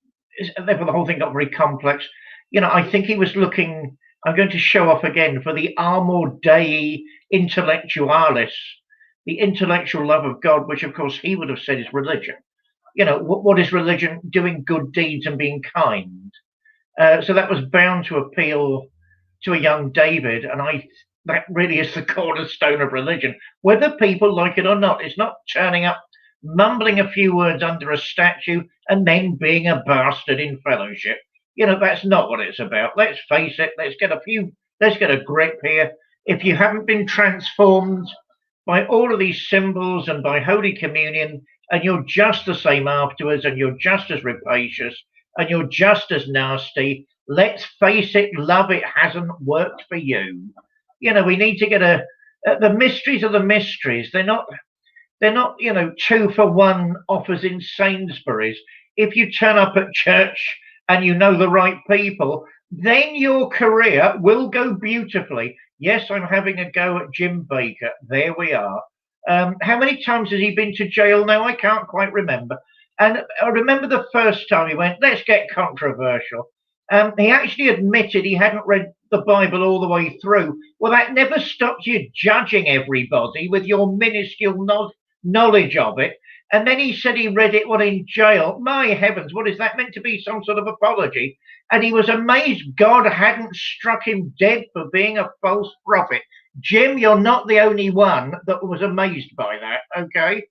the whole thing got very complex. I think he was looking, I'm going to show off again, for the amor Dei intellectualis, the intellectual love of God, which of course he would have said is religion. What is religion? Doing good deeds and being kind. So that was bound to appeal to a young David, and that really is the cornerstone of religion, whether people like it or not. It's not turning up, mumbling a few words under a statue, and then being a bastard in fellowship. That's not what it's about. Let's face it. Let's get a grip here. If you haven't been transformed by all of these symbols and by Holy Communion, and you're just the same afterwards, and you're just as rapacious, and you're just as nasty, let's face it, love, it hasn't worked for you. We need to get the mysteries are the mysteries. They're not, 2-for-1 offers in Sainsbury's. If you turn up at church and you know the right people, then your career will go beautifully. Yes, I'm having a go at Jim Baker. There we are. How many times has he been to jail now? I can't quite remember. And I remember the first time he went, let's get controversial. He actually admitted he hadn't read the Bible all the way through. Well, that never stops you judging everybody with your minuscule knowledge of it. And then he said he read it in jail. My heavens, what is that meant to be? Some sort of apology? And he was amazed God hadn't struck him dead for being a false prophet. Jim, you're not the only one that was amazed by that, okay?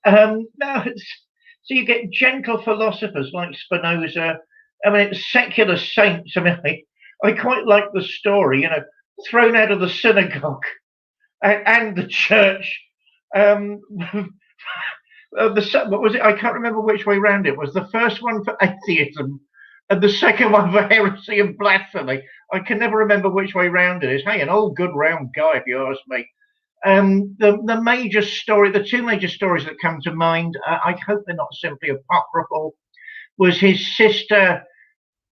No, so you get gentle philosophers like Spinoza. I mean, it's secular saints. I mean, I quite like the story, thrown out of the synagogue and the church. What was it? I can't remember which way round it was. The first one for atheism and the second one for heresy and blasphemy. I can never remember which way round it is. Hey, an old good round guy, if you ask me. The major story, the two major stories that come to mind, I hope they're not simply apocryphal, was his sister,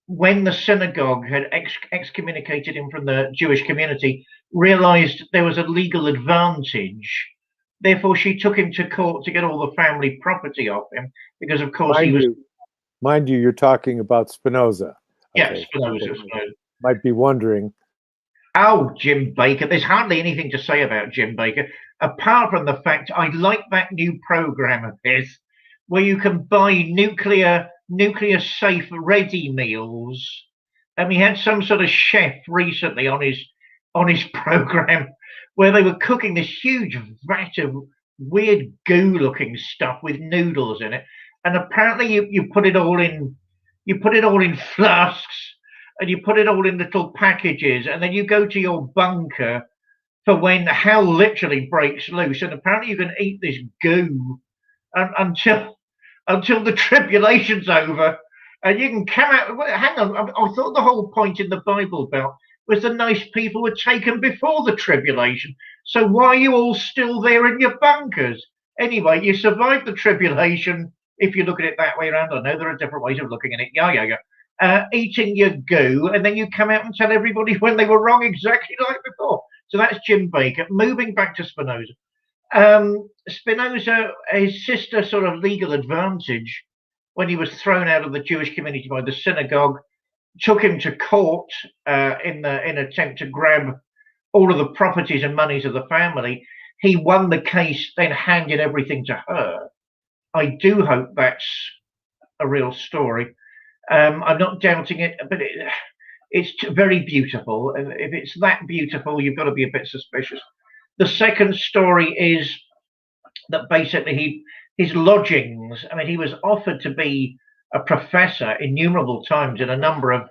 when the synagogue had excommunicated him from the Jewish community, realized there was a legal advantage. Therefore, she took him to court to get all the family property off him, because, of course, Mind you, you're talking about Spinoza. Yes, okay. Spinoza. Might be wondering. Oh, Jim Baker. There's hardly anything to say about Jim Baker, apart from the fact I like that new program of his, where you can buy nuclear safe ready meals. He had some sort of chef recently on his program where they were cooking this huge vat of weird goo looking stuff with noodles in it, and apparently you put it all in flasks, and you put it all in little packages, and then you go to your bunker for when hell literally breaks loose, and apparently you can eat this goo until the tribulation's over, and you can come out. Hang on, I thought the whole point in the Bible Belt was the nice people were taken before the tribulation. So why are you all still there in your bunkers? Anyway, you survived the tribulation, if you look at it that way around. I know there are different ways of looking at it. Yeah. Eating your goo, and then you come out and tell everybody when they were wrong exactly like before. So that's Jim Baker. Moving back to Spinoza. Spinoza, his sister sort of legal advantage when he was thrown out of the Jewish community by the synagogue, took him to court in an attempt to grab all of the properties and monies of the family. He won the case, then handed everything to her. I do hope that's a real story. I'm not doubting it, but it's very beautiful. And if it's that beautiful, you've got to be a bit suspicious. The second story is that basically his lodgings, I mean, he was offered to be a professor innumerable times in a number of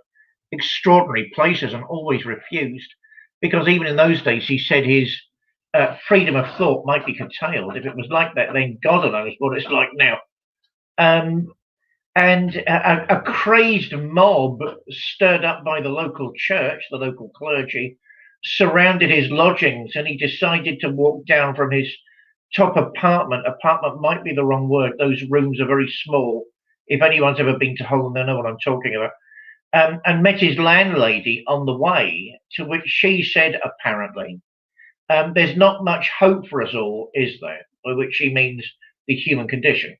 extraordinary places and always refused, because even in those days he said his freedom of thought might be curtailed. If it was like that, then God knows what it's like now. And a crazed mob stirred up by the local church, the local clergy, surrounded his lodgings, and he decided to walk down from his top apartment. Apartment might be the wrong word. Those rooms are very small. If anyone's ever been to Holland, they know what I'm talking about. And met his landlady on the way, to which she said, apparently, there's not much hope for us all, is there? By which she means the human condition.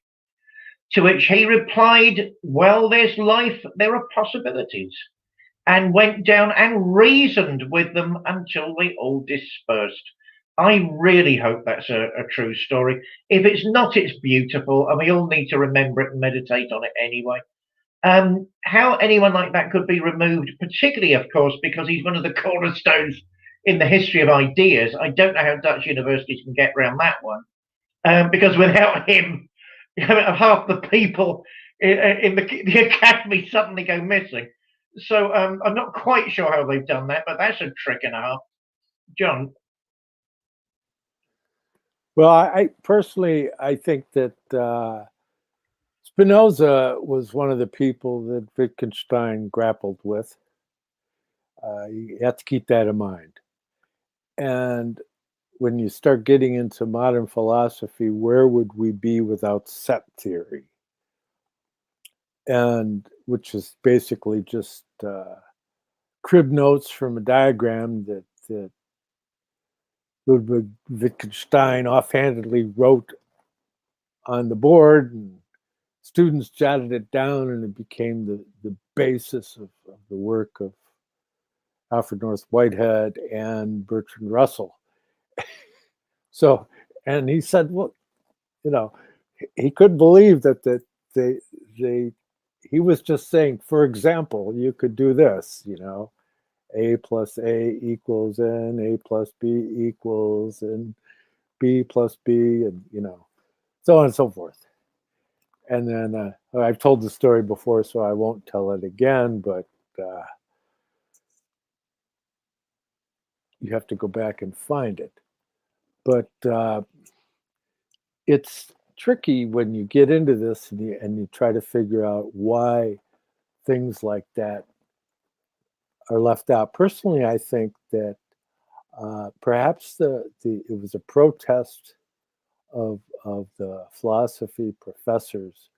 To which he replied, well, there's life, there are possibilities, and went down and reasoned with them until they all dispersed. I really hope that's a true story. If it's not, it's beautiful, and we all need to remember it and meditate on it anyway. How anyone like that could be removed, particularly, of course, because he's one of the cornerstones in the history of ideas. I don't know how Dutch universities can get around that one, because without him, half the people in the academy suddenly go missing. So I'm not quite sure how they've done that, but that's a trick and a half. John? Well, I personally, I think that Spinoza was one of the people that Wittgenstein grappled with. You have to keep that in mind. And when you start getting into modern philosophy, where would we be without set theory? And which is basically just crib notes from a diagram that Ludwig Wittgenstein offhandedly wrote on the board, and students jotted it down, and it became the basis of the work of Alfred North Whitehead and Bertrand Russell. So, and he said, well, you know, he couldn't believe that he was just saying, for example, you could do this, you know, A plus A equals N, A plus B equals N, B plus B, and, you know, so on and so forth. And then I've told the story before, so I won't tell it again, but you have to go back and find it. But it's tricky when you get into this and you try to figure out why things like that are left out. Personally, I think that perhaps it was a protest of the philosophy professors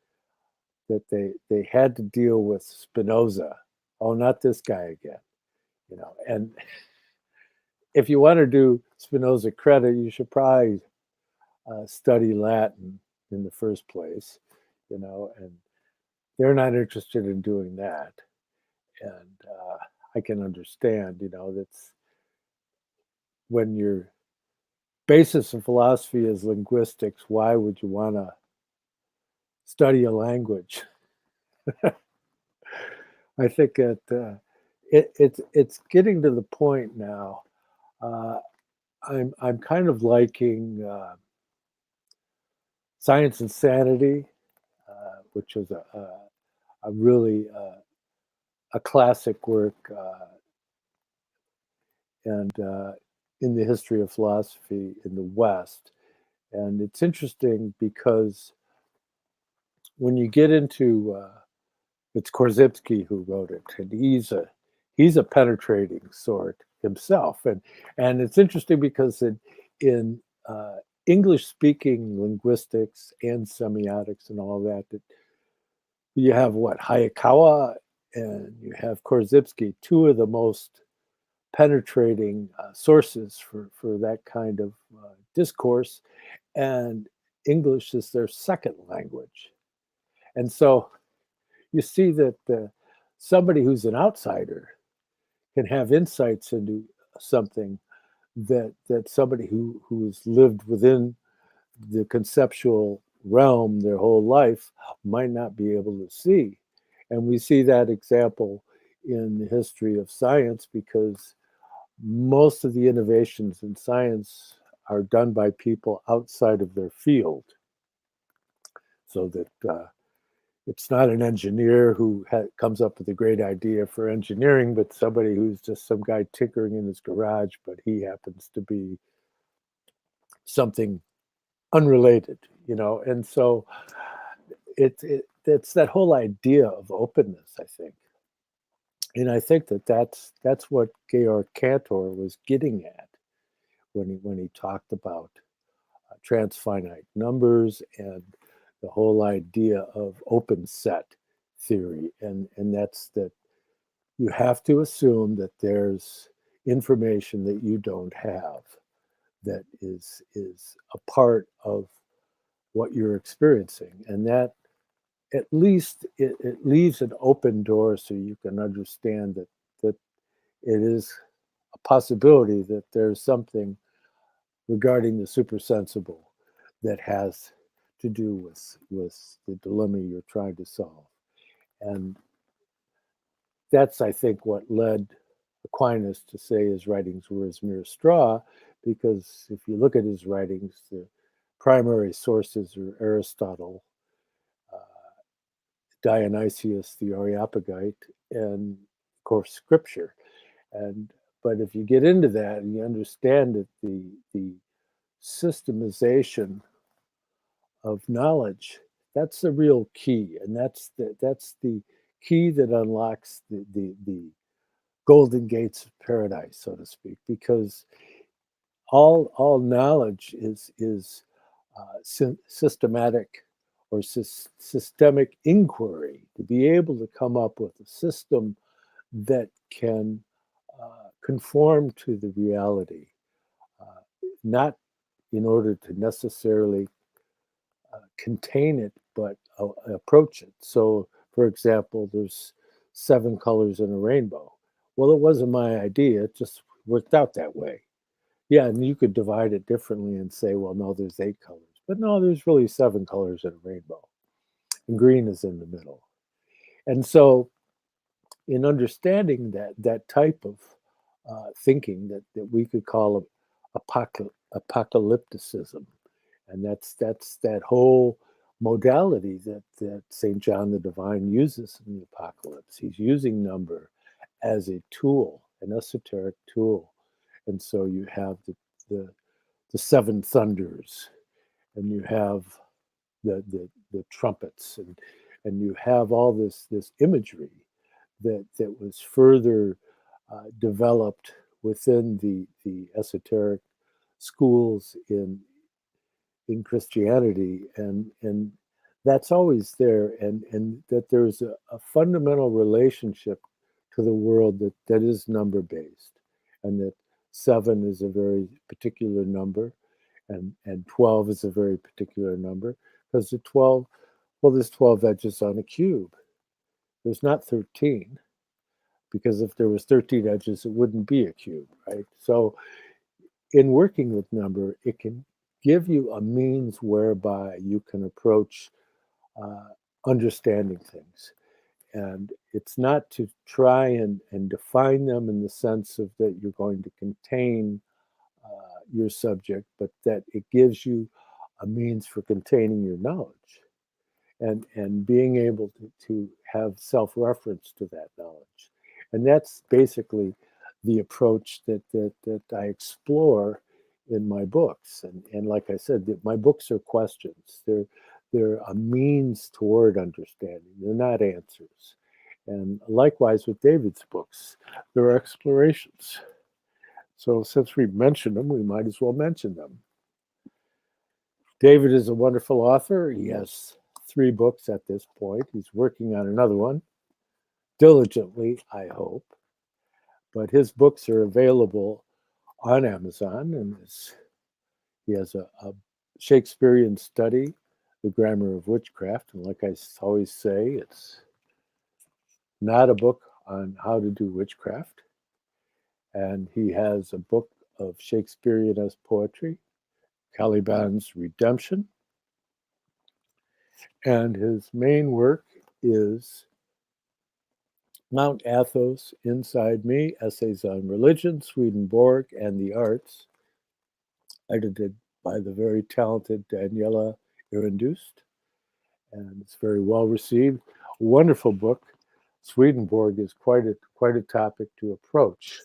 that they had to deal with Spinoza. Oh, not this guy again, you know. And if you want to do Spinoza credit, you should probably study Latin in the first place, you know, and they're not interested in doing that. And I can understand, you know, that's when your basis of philosophy is linguistics, why would you want to study a language? I think that it's getting to the point now. I'm kind of liking Science and Sanity, which is a really a classic work and in the history of philosophy in the West. And it's interesting because when you get into it's Korzybski who wrote it, and he's a penetrating sort himself, and it's interesting because in English-speaking linguistics and semiotics and all that you have Hayakawa and you have Korzybski, two of the most penetrating sources for that kind of discourse, and English is their second language. And so you see that somebody who's an outsider can have insights into something that somebody who's lived within the conceptual realm their whole life might not be able to see. And we see that example in the history of science because most of the innovations in science are done by people outside of their field. So that it's not an engineer who comes up with a great idea for engineering, but somebody who's just some guy tinkering in his garage, but he happens to be something unrelated, And so it's that whole idea of openness, I think. And I think that's what Georg Cantor was getting at when he talked about transfinite numbers and the whole idea of open set theory, and that's that you have to assume that there's information that you don't have that is a part of what you're experiencing, and that at least it leaves an open door so you can understand that it is a possibility that there's something regarding the supersensible that has to do with the dilemma you're trying to solve. And that's, I think, what led Aquinas to say his writings were as mere straw, because if you look at his writings, the primary sources are Aristotle, Dionysius the Areopagite, and of course Scripture. But if you get into that and you understand that the systemization of knowledge, that's the real key, and that's the key that unlocks the golden gates of paradise, so to speak, because all knowledge is systematic or systemic inquiry, to be able to come up with a system that can conform to the reality, not in order to necessarily contain it, but approach it. So, for example, there's 7 colors in a rainbow. Well, it wasn't my idea, it just worked out that way. Yeah, and you could divide it differently and say, well, no, there's 8 colors. But no, there's really 7 colors in a rainbow. And green is in the middle. And so, in understanding that type of thinking that we could call apocalypticism, and that's that whole modality that St. John the Divine uses in the Apocalypse. He's using number as a tool, an esoteric tool. And so you have the 7 thunders, and you have the trumpets, and you have all this imagery that was further developed within the esoteric schools in Christianity, and that's always there, and that there's a fundamental relationship to the world that is number based, and that 7 is a very particular number, and 12 is a very particular number, because there's 12 edges on a cube. There's not 13, because if there was 13 edges, it wouldn't be a cube, right? So in working with number, it can give you a means whereby you can approach understanding things. And it's not to try and define them in the sense of that you're going to contain your subject, but that it gives you a means for containing your knowledge, and being able to have self-reference to that knowledge. And that's basically the approach that I explore in my books. And like I said, my books are questions. They're a means toward understanding. They're not answers. And likewise with David's books, they're explorations. So since we've mentioned them, we might as well mention them. David is a wonderful author. He has 3 books at this point. He's working on another one, diligently, I hope. But his books are available on Amazon, and he has a Shakespearean study, The Grammar of Witchcraft. And like I always say, it's not a book on how to do witchcraft. And he has a book of Shakespearean as poetry, Caliban's Redemption. And his main work is Mount Athos Inside Me, Essays on Religion, Swedenborg and the Arts, edited by the very talented Daniela Irendust, and it's very well received. A wonderful book. Swedenborg is quite a topic to approach.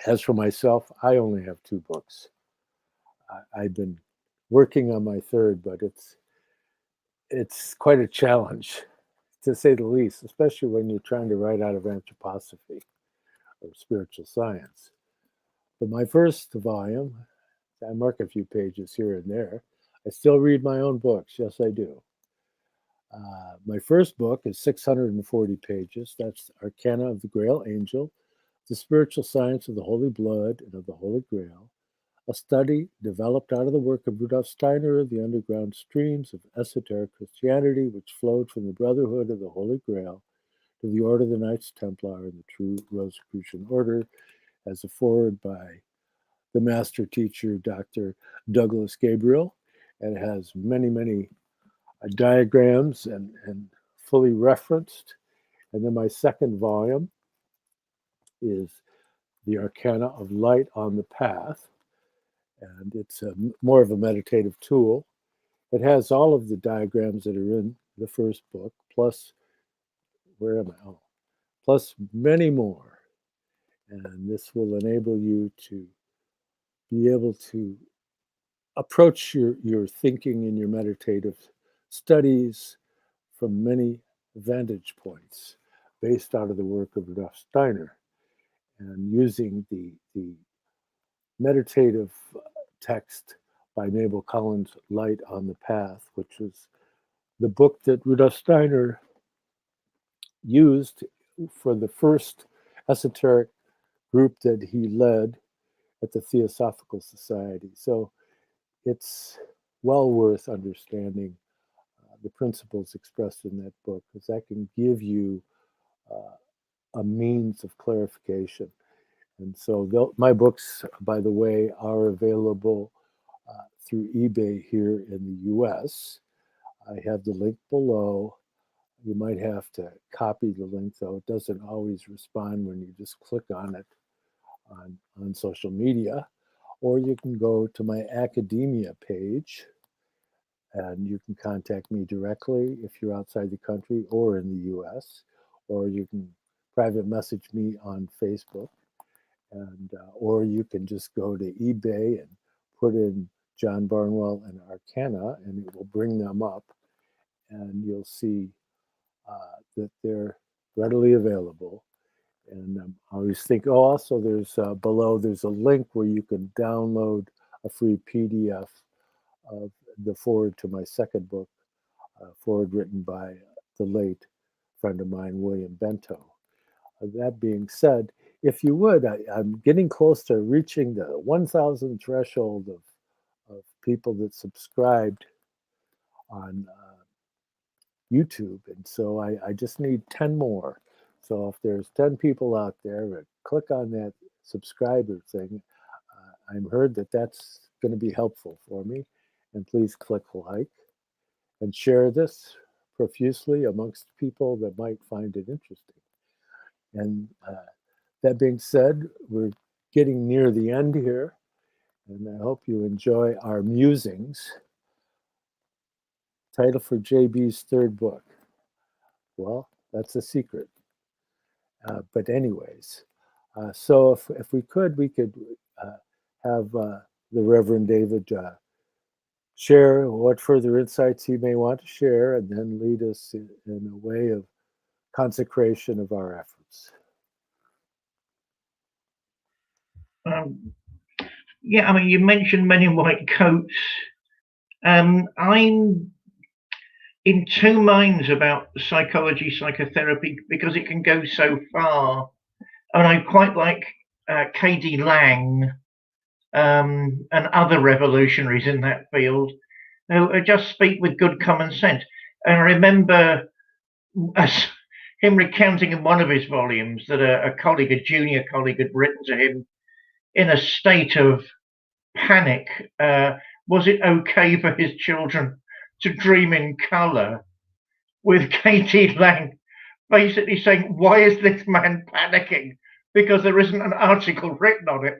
As for myself, I only have 2 books. I've been working on my 3rd, but it's quite a challenge, to say the least, especially when you're trying to write out of anthroposophy or spiritual science. But my first volume, I mark a few pages here and there. I still read my own books. Yes, I do. My first book is 640 pages. That's Arcana of the Grail Angel, the Spiritual Science of the Holy Blood and of the Holy Grail, a study developed out of the work of Rudolf Steiner, the underground streams of esoteric Christianity, which flowed from the Brotherhood of the Holy Grail to the Order of the Knights Templar and the True Rosicrucian Order, as a foreword by the master teacher, Dr. Douglas Gabriel. And it has many, many diagrams and fully referenced. And then my second volume is The Arcana of Light on the Path. And it's more of a meditative tool. It has all of the diagrams that are in the first book, plus, where am I? Oh, plus many more. And this will enable you to be able to approach your thinking and your meditative studies from many vantage points based out of the work of Rudolf Steiner, and using the meditative text by Mabel Collins, Light on the Path, which was the book that Rudolf Steiner used for the first esoteric group that he led at the Theosophical Society. So it's well worth understanding the principles expressed in that book, because that can give you a means of clarification. And so my books, by the way, are available through eBay here in the US. I have the link below. You might have to copy the link, though. It doesn't always respond when you just click on it on social media. Or you can go to my academia page, and you can contact me directly if you're outside the country or in the US, or you can private message me on Facebook, and or you can just go to eBay and put in John Barnwell and Arcana, and it will bring them up, and you'll see that they're readily available. And I always think, also there's below, there's a link where you can download a free PDF of the foreword to my second book, foreword written by the late friend of mine, William Bento. That being said, if you would, I'm getting close to reaching the 1,000 threshold of people that subscribed on YouTube. And so I just need 10 more. So if there's 10 people out there that click on that subscriber thing, I'm heard that that's going to be helpful for me. And please click like and share this profusely amongst people that might find it interesting. And that being said, we're getting near the end here, and I hope you enjoy our musings. Title for JB's third book. Well, that's a secret. But anyways, so if we could have the Reverend David share what further insights he may want to share, and then lead us in a way of consecration of our efforts. Yeah, I mean, you mentioned Men in White Coats. I'm in 2 minds about psychology, psychotherapy, because it can go so far. And I quite like K.D. Lang and other revolutionaries in that field who just speak with good common sense. And I remember him recounting in one of his volumes that a junior colleague, had written to him in a state of panic. Was it okay for his children to dream in color? With K.D. Lang basically saying, why is this man panicking? Because there isn't an article written on it.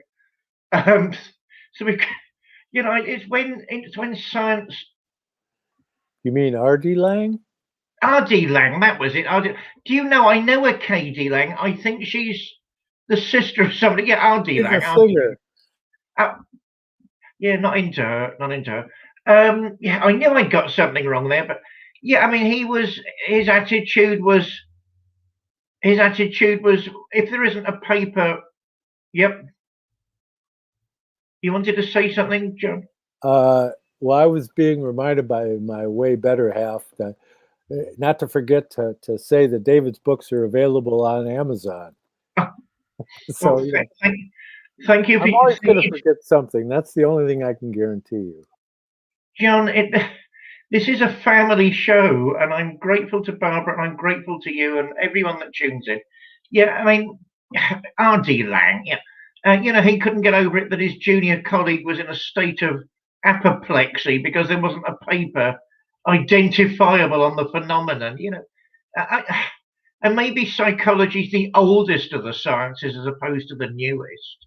So we, it's when science. You mean R.D. Lang? R.D. Lang, that was it. Do you know? I know a K.D. Lang. I think she's the sister of somebody. Yeah, R.D. She's Lang. a singer. Yeah, not into her. Not into her. Yeah, I knew I got something wrong there, but yeah, I mean, his attitude was if there isn't a paper. Yep. You wanted to say something, John? Well, I was being reminded by my way better half that not to forget to say that David's books are available on Amazon. So Well, yeah, thank you. I'm always going to forget something. That's the only thing I can guarantee you. John, this is a family show, and I'm grateful to Barbara, and I'm grateful to you and everyone that tunes in. Yeah, I mean, R.D. Lang, yeah. He couldn't get over it that his junior colleague was in a state of apoplexy because there wasn't a paper identifiable on the phenomenon, and maybe psychology is the oldest of the sciences as opposed to the newest.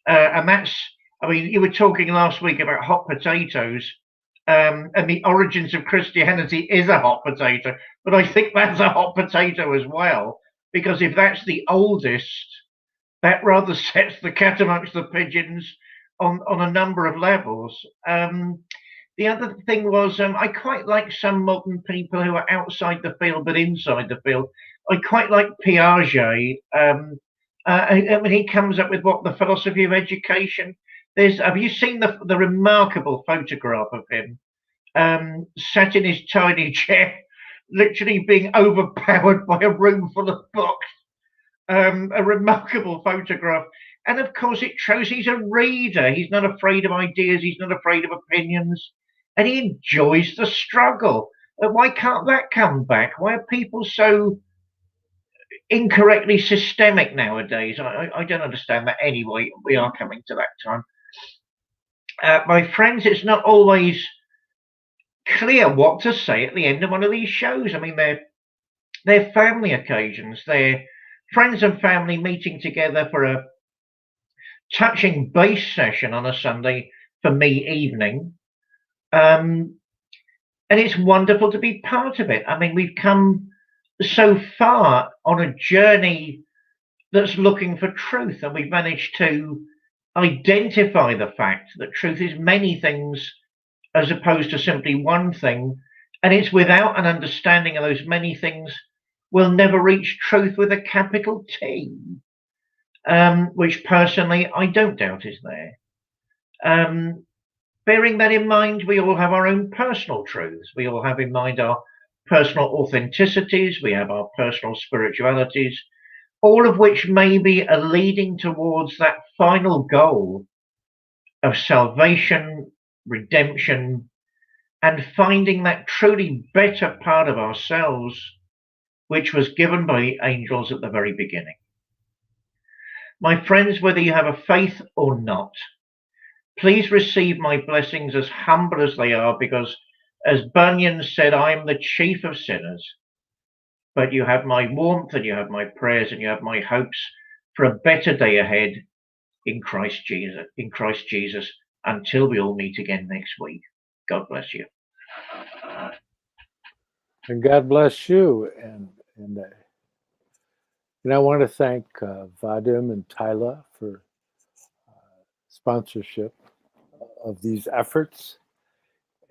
And that's, I mean, you were talking last week about hot potatoes, and the origins of Christianity is a hot potato, but I think that's a hot potato as well, because if that's the oldest, that rather sets the cat amongst the pigeons on a number of levels. The other thing was, I quite like some modern people who are outside the field but inside the field. I quite like Piaget. I mean, he comes up with the philosophy of education. Have you seen the remarkable photograph of him sat in his tiny chair, literally being overpowered by a room full of books? A remarkable photograph. And of course, it shows he's a reader. He's not afraid of ideas. He's not afraid of opinions. And he enjoys the struggle. Why can't that come back? Why are people so incorrectly systemic nowadays? I don't understand that. Anyway, we are coming to that time. My friends, it's not always clear what to say at the end of one of these shows. I mean, they're family occasions. They're friends and family meeting together for a touching bass session on a Sunday for me evening. And it's wonderful to be part of it. I mean, we've come so far on a journey that's looking for truth, and we've managed to identify the fact that truth is many things as opposed to simply one thing. And it's without an understanding of those many things, we'll never reach truth with a capital T, which personally I don't doubt is there. Bearing that in mind, we all have our own personal truths. We all have in mind our personal authenticities. We have our personal spiritualities, all of which maybe are leading towards that final goal of salvation, redemption, and finding that truly better part of ourselves, which was given by the angels at the very beginning. My friends, whether you have a faith or not, please receive my blessings as humble as they are, because, as Bunyan said, I am the chief of sinners. But you have my warmth, and you have my prayers, and you have my hopes for a better day ahead in Christ Jesus. Until we all meet again next week. God bless you. And God bless you. And I want to thank Vadim and Tyla for sponsorship of these efforts.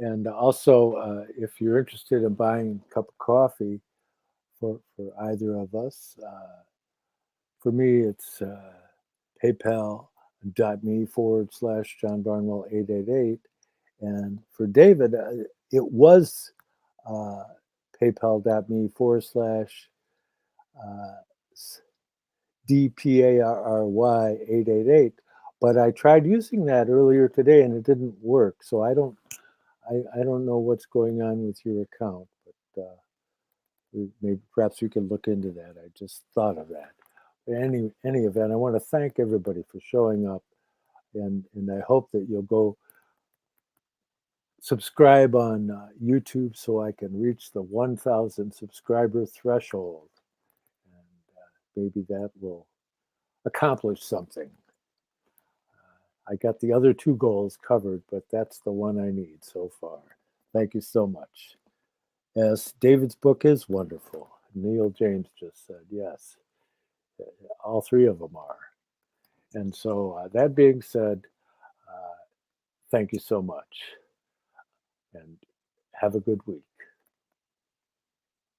And also, if you're interested in buying a cup of coffee for either of us, for me, it's paypal.me/John Barnwell 888. And for David, it was paypal.me/DPARRY 888. But I tried using that earlier today and it didn't work. So I don't know what's going on with your account, but maybe perhaps you can look into that. I just thought of that. In any event, I want to thank everybody for showing up, and I hope that you'll go subscribe on YouTube so I can reach the 1,000 subscriber threshold. maybe that will accomplish something. I got the other two goals covered, but that's the one I need so far. Thank you so much. Yes, David's book is wonderful. Neil James just said, yes, all three of them are. And so that being said, thank you so much. And have a good week.